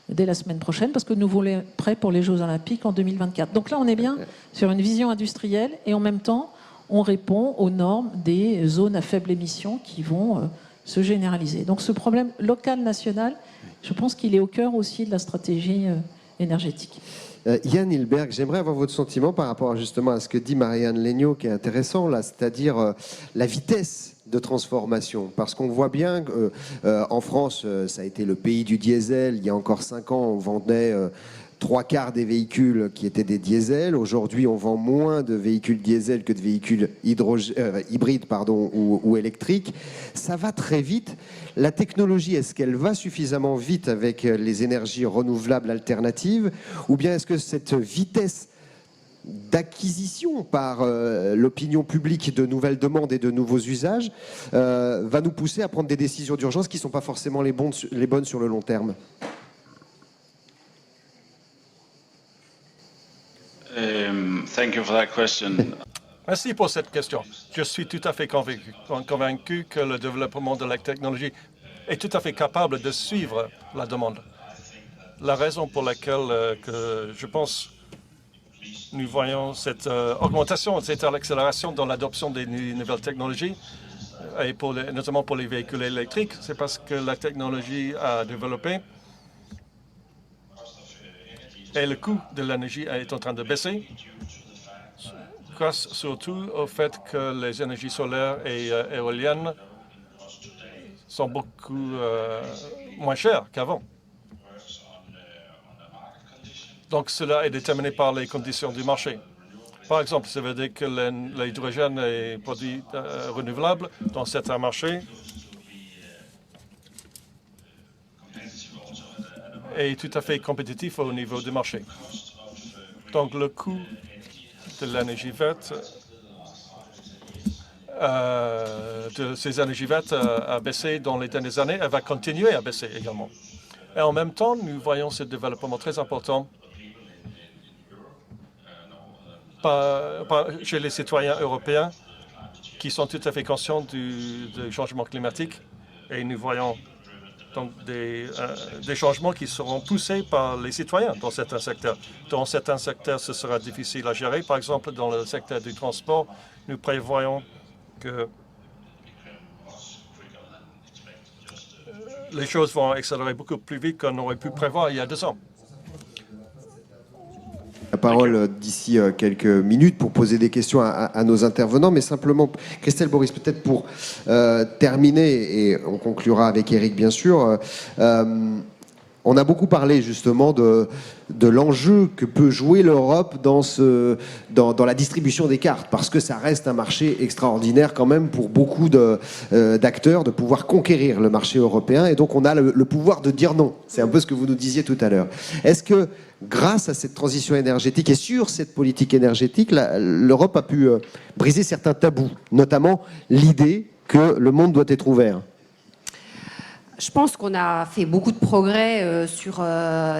dès la semaine prochaine, parce que nous voulons être prêts pour les Jeux Olympiques en 2024. Donc là, on est bien sur une vision industrielle et en même temps, on répond aux normes des zones à faible émission qui vont se généraliser. Donc ce problème local, national, je pense qu'il est au cœur aussi de la stratégie énergétique. Yann Hilberg, j'aimerais avoir votre sentiment par rapport justement à ce que dit Marianne Legnaud, qui est intéressant là, c'est-à-dire la vitesse de transformation. Parce qu'on voit bien qu'en France, ça a été le pays du diesel. Il y a encore 5 ans, on vendait 3/4 des véhicules qui étaient des diesels. Aujourd'hui, on vend moins de véhicules diesel que de véhicules hybrides ou électriques. Ça va très vite. La technologie, est-ce qu'elle va suffisamment vite avec les énergies renouvelables alternatives? Ou bien est-ce que cette vitesse d'acquisition par l'opinion publique de nouvelles demandes et de nouveaux usages va nous pousser à prendre des décisions d'urgence qui ne sont pas forcément les bonnes sur le long terme? Thank you for that question. Merci pour cette question. Je suis tout à fait convaincu que le développement de la technologie est tout à fait capable de suivre la demande. La raison pour laquelle que je pense nous voyons cette augmentation, cette accélération dans l'adoption des nouvelles technologies, et notamment pour les véhicules électriques, c'est parce que la technologie a développé Et le coût de l'énergie est en train de baisser, grâce surtout au fait que les énergies solaires et éoliennes sont beaucoup moins chères qu'avant. Donc cela est déterminé par les conditions du marché. Par exemple, ça veut dire que l'hydrogène est produit renouvelable dans certains marchés est tout à fait compétitif au niveau du marché. Donc le coût de l'énergie verte, de ces énergies vertes a baissé dans les dernières années. Elle va continuer à baisser également. Et en même temps, nous voyons ce développement très important chez les citoyens européens qui sont tout à fait conscients du changement climatique. Et nous voyons donc des changements qui seront poussés par les citoyens dans certains secteurs. Dans certains secteurs, ce sera difficile à gérer. Par exemple, dans le secteur du transport, nous prévoyons que les choses vont accélérer beaucoup plus vite qu'on aurait pu prévoir il y a 2 ans. La parole d'ici quelques minutes pour poser des questions à nos intervenants, mais simplement, Christelle Boris, peut-être pour terminer, et on conclura avec Eric bien sûr, on a beaucoup parlé justement de l'enjeu que peut jouer l'Europe dans la distribution des cartes, parce que ça reste un marché extraordinaire quand même pour beaucoup d'acteurs de pouvoir conquérir le marché européen, et donc on a le pouvoir de dire non. C'est un peu ce que vous nous disiez tout à l'heure. Est-ce que grâce à cette transition énergétique et sur cette politique énergétique, l'Europe a pu briser certains tabous, notamment l'idée que le monde doit être ouvert? Je pense qu'on a fait beaucoup de progrès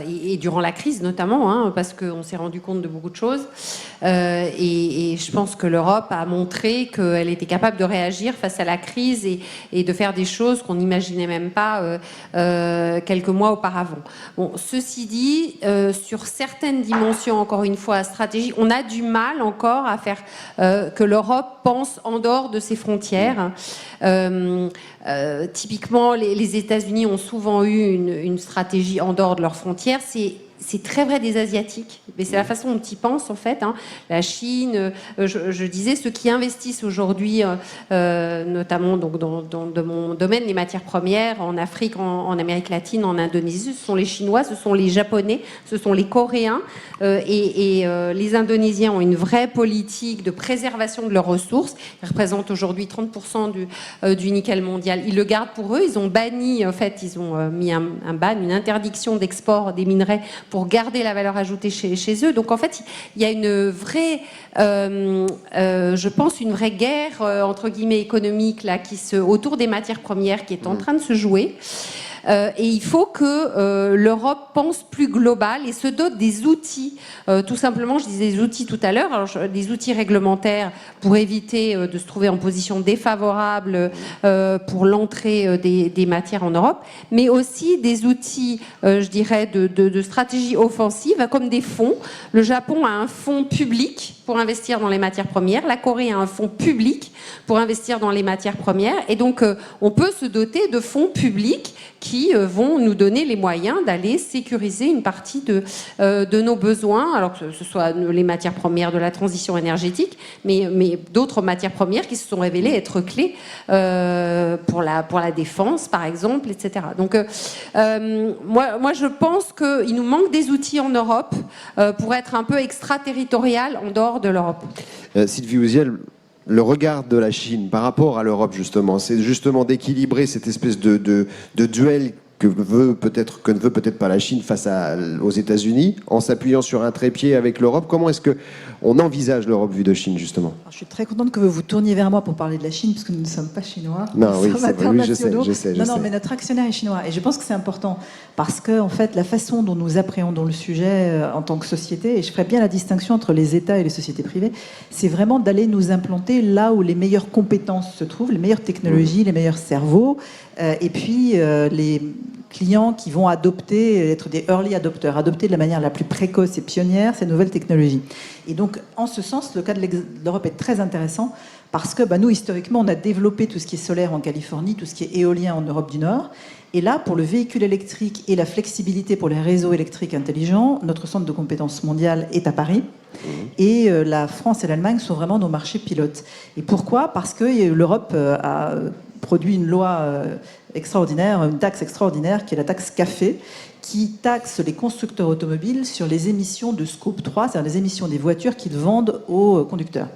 et durant la crise notamment, parce qu'on s'est rendu compte de beaucoup de choses. Et je pense que l'Europe a montré qu'elle était capable de réagir face à la crise et de faire des choses qu'on n'imaginait même pas quelques mois auparavant. Bon, ceci dit, sur certaines dimensions, encore une fois, stratégiques, on a du mal encore à faire que l'Europe pense en dehors de ses frontières. Typiquement, les États-Unis ont souvent eu une stratégie en dehors de leurs frontières. C'est très vrai des Asiatiques, mais c'est la façon dont ils pensent en fait. La Chine, je disais, ceux qui investissent aujourd'hui, notamment donc, dans mon domaine, les matières premières, en Afrique, en Amérique latine, en Indonésie, ce sont les Chinois, ce sont les Japonais, ce sont les Coréens. Les Indonésiens ont une vraie politique de préservation de leurs ressources. Ils représentent aujourd'hui 30% du nickel mondial. Ils le gardent pour eux. Ils ont banni, en fait, ils ont mis un ban, une interdiction d'export des minerais pour garder la valeur ajoutée chez eux. Donc en fait, il y a une vraie, je pense, une vraie guerre entre guillemets économique là, autour des matières premières qui est en train de se jouer. Et il faut que l'Europe pense plus global et se dote des outils, tout simplement, je disais des outils tout à l'heure, des outils réglementaires pour éviter de se trouver en position défavorable pour l'entrée des matières en Europe, mais aussi des outils, je dirais, de stratégie offensive, comme des fonds. Le Japon a un fonds public pour investir dans les matières premières, la Corée a un fonds public pour investir dans les matières premières, et donc on peut se doter de fonds publics qui vont nous donner les moyens d'aller sécuriser une partie de nos besoins, alors que ce soit les matières premières de la transition énergétique, mais d'autres matières premières qui se sont révélées être clés pour la défense, par exemple, etc. Donc, moi, je pense qu'il nous manque des outils en Europe pour être un peu extraterritorial en dehors de l'Europe. Sylvie Houziel, le regard de la Chine par rapport à l'Europe, justement, c'est justement d'équilibrer cette espèce de duel que ne veut peut-être pas la Chine face aux États-Unis, en s'appuyant sur un trépied avec l'Europe. Comment est-ce qu'on envisage l'Europe vue de Chine, justement? Alors, je suis très contente que vous vous tourniez vers moi pour parler de la Chine, parce que nous ne sommes pas chinois. Non, oui, nous sommes c'est vrai, oui, je sais. Non, mais notre actionnaire est chinois. Et je pense que c'est important, parce que, en fait, la façon dont nous appréhendons le sujet en tant que société, et je ferai bien la distinction entre les États et les sociétés privées, c'est vraiment d'aller nous implanter là où les meilleures compétences se trouvent, les meilleures technologies, les meilleurs cerveaux, et puis clients qui vont adopter, être des early adopters, adopter de la manière la plus précoce et pionnière ces nouvelles technologies. Et donc, en ce sens, le cas de l'Europe est très intéressant parce que nous, historiquement, on a développé tout ce qui est solaire en Californie, tout ce qui est éolien en Europe du Nord. Et là, pour le véhicule électrique et la flexibilité pour les réseaux électriques intelligents, notre centre de compétences mondial est à Paris. Et la France et l'Allemagne sont vraiment nos marchés pilotes. Et pourquoi ? Parce que l'Europe a produit une loi extraordinaire, une taxe extraordinaire qui est la taxe café, qui taxe les constructeurs automobiles sur les émissions de Scope 3, c'est-à-dire les émissions des voitures qu'ils vendent aux conducteurs.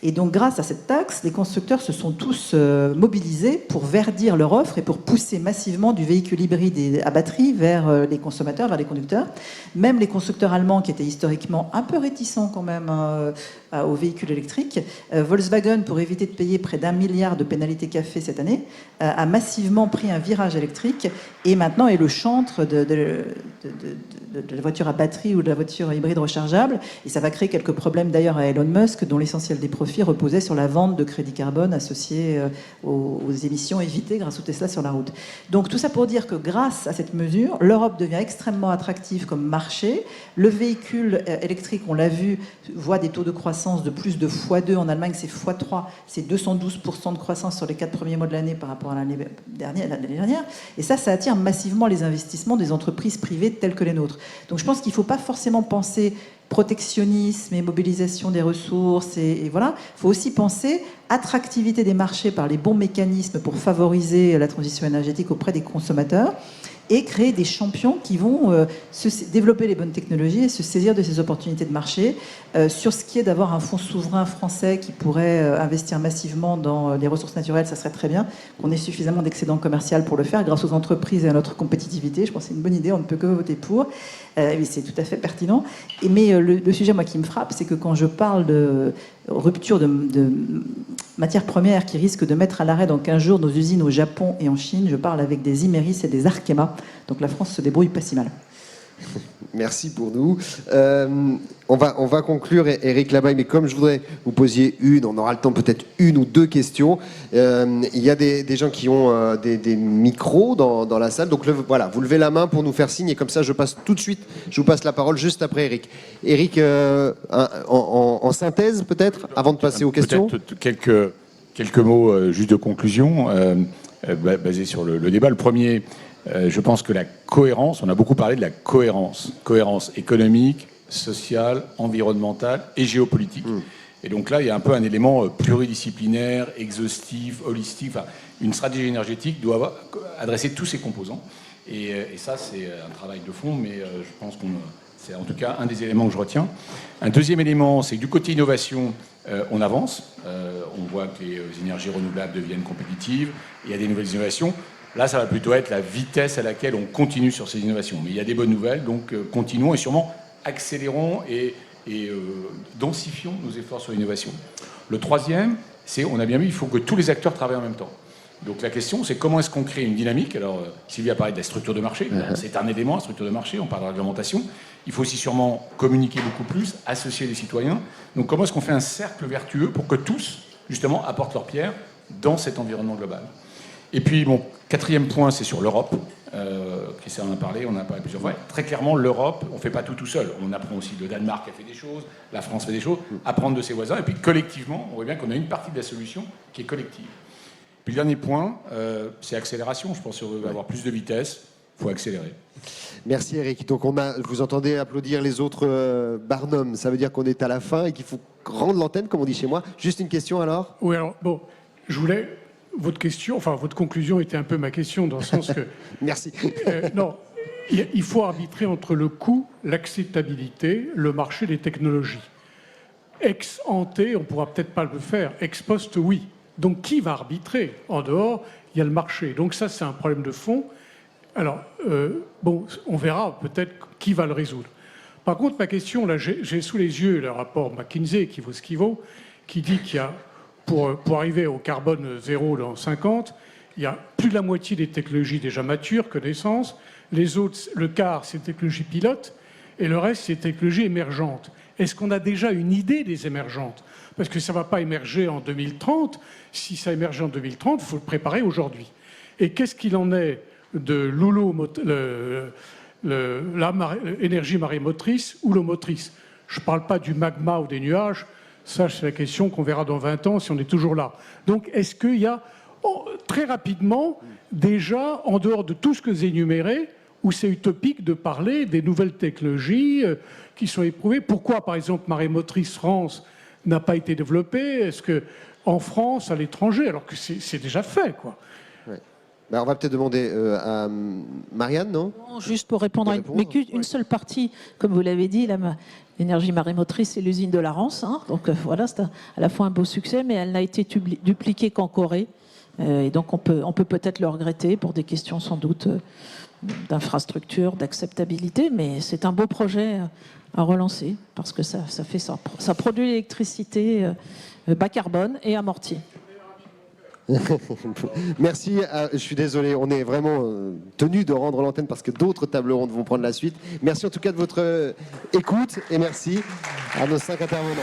Et donc, grâce à cette taxe, les constructeurs se sont tous mobilisés pour verdir leur offre et pour pousser massivement du véhicule hybride à batterie vers les consommateurs, vers les conducteurs. Même les constructeurs allemands, qui étaient historiquement un peu réticents quand même aux véhicules électriques, Volkswagen, pour éviter de payer près d'1 milliard de pénalités café cette année, a massivement pris un virage électrique et maintenant est le chantre de la voiture à batterie ou de la voiture hybride rechargeable. Et ça va créer quelques problèmes d'ailleurs à Elon Musk, dont l'essentiel des profits reposait sur la vente de crédits carbone associés aux émissions évitées grâce au Tesla sur la route. Donc tout ça pour dire que grâce à cette mesure, l'Europe devient extrêmement attractive comme marché. Le véhicule électrique, on l'a vu, voit des taux de croissance de plus de x2. En Allemagne, c'est x3. C'est 212% de croissance sur les 4 premiers mois de l'année par rapport à l'année dernière. Et ça attire massivement les investissements des entreprises privées telles que les nôtres. Donc je pense qu'il ne faut pas forcément penser protectionnisme et mobilisation des ressources, et voilà. Il faut aussi penser attractivité des marchés par les bons mécanismes pour favoriser la transition énergétique auprès des consommateurs et créer des champions qui vont développer les bonnes technologies et se saisir de ces opportunités de marché. Sur ce qui est d'avoir un fonds souverain français qui pourrait investir massivement dans les ressources naturelles, ça serait très bien, qu'on ait suffisamment d'excédent commercial pour le faire grâce aux entreprises et à notre compétitivité. Je pense que c'est une bonne idée, on ne peut que voter pour. C'est tout à fait pertinent. Mais le sujet, moi, qui me frappe, c'est que quand je parle de rupture de matières premières qui risquent de mettre à l'arrêt dans 15 jours nos usines au Japon et en Chine, je parle avec des Imerys et des Arkema. Donc la France se débrouille pas si mal. Merci pour nous. On va conclure, Éric Labaye, mais comme je voudrais vous posiez on aura le temps peut-être une ou deux questions. Il y a des gens qui ont des micros dans la salle. Donc voilà, vous levez la main pour nous faire signe et comme ça je passe tout de suite, je vous passe la parole juste après Éric. Éric, en synthèse peut-être, avant de passer aux questions. Peut-être quelques mots juste de conclusion basés sur le débat. Le premier, je pense que la cohérence, on a beaucoup parlé de la cohérence économique, sociale, environnementale et géopolitique. Et donc là, il y a un peu un élément pluridisciplinaire, exhaustif, holistique. Enfin, une stratégie énergétique doit adresser tous ses composants. Et ça, c'est un travail de fond, mais je pense que c'est en tout cas un des éléments que je retiens. Un deuxième élément, c'est que du côté innovation, on avance. On voit que les énergies renouvelables deviennent compétitives. Il y a des nouvelles innovations. Là, ça va plutôt être la vitesse à laquelle on continue sur ces innovations. Mais il y a des bonnes nouvelles, donc continuons et sûrement accélérons et densifions nos efforts sur l'innovation. Le troisième, c'est, on a bien vu, il faut que tous les acteurs travaillent en même temps. Donc la question, c'est comment est-ce qu'on crée une dynamique. Alors, Sylvie a parlé de la structure de marché. C'est un élément, la structure de marché. On parle de réglementation. Il faut aussi sûrement communiquer beaucoup plus, associer les citoyens. Donc comment est-ce qu'on fait un cercle vertueux pour que tous, justement, apportent leur pierre dans cet environnement global. Et puis, mon quatrième point, c'est sur l'Europe. Christian en a parlé, on en a parlé plusieurs fois. Très clairement, l'Europe, on ne fait pas tout seul. On apprend aussi, le Danemark a fait des choses, la France fait des choses, apprendre de ses voisins. Et puis, collectivement, on voit bien qu'on a une partie de la solution qui est collective. Puis, le dernier point, c'est accélération. Je pense qu'on veut avoir plus de vitesse, il faut accélérer. Merci Eric. Donc vous entendez applaudir les autres Barnum. Ça veut dire qu'on est à la fin et qu'il faut rendre l'antenne, comme on dit chez moi. Juste une question alors ? Oui, alors, bon, je voulais... Votre question, enfin votre conclusion était un peu ma question, dans le sens que... Merci. Non, il faut arbitrer entre le coût, l'acceptabilité, le marché des technologies. Ex ante, on ne pourra peut-être pas le faire. Ex post, oui. Donc qui va arbitrer ? En dehors, il y a le marché. Donc ça, c'est un problème de fond. Alors, bon, on verra peut-être qui va le résoudre. Par contre, ma question, là, j'ai sous les yeux le rapport McKinsey, qui vaut ce qu'il vaut, qui dit qu'il y a... Pour arriver au carbone zéro dans 50, il y a plus de la moitié des technologies déjà matures, connaissances. Les autres, le quart, c'est des technologies pilotes, et le reste, c'est des technologies émergentes. Est-ce qu'on a déjà une idée des émergentes ? Parce que ça ne va pas émerger en 2030. Si ça émerge en 2030, il faut le préparer aujourd'hui. Et qu'est-ce qu'il en est de l'énergie marémotrice ou l'eau motrice. Je ne parle pas du magma ou des nuages, ça c'est la question qu'on verra dans 20 ans si on est toujours là. Donc est-ce qu'il y a très rapidement, déjà, en dehors de tout ce que j'ai énuméré, où c'est utopique de parler des nouvelles technologies qui sont éprouvées. Pourquoi, par exemple, Marémotrice France n'a pas été développée? Est-ce qu'en France, à l'étranger, alors que c'est déjà fait, quoi. Ouais. Ben, on va peut-être demander à Marianne, non? Non, juste pour répondre à une seule partie, comme vous l'avez dit, l'énergie marémotrice, c'est l'usine de la Rance. Hein, donc voilà, c'est à la fois un beau succès, mais elle n'a été dupliquée qu'en Corée. Et donc on peut peut-être le regretter pour des questions sans doute d'infrastructure, d'acceptabilité, mais c'est un beau projet à relancer parce que ça produit l'électricité bas carbone et amortie. Merci, je suis désolé, on est vraiment tenu de rendre l'antenne parce que d'autres tables rondes vont prendre la suite. Merci en tout cas de votre écoute et merci à nos 5 intervenants.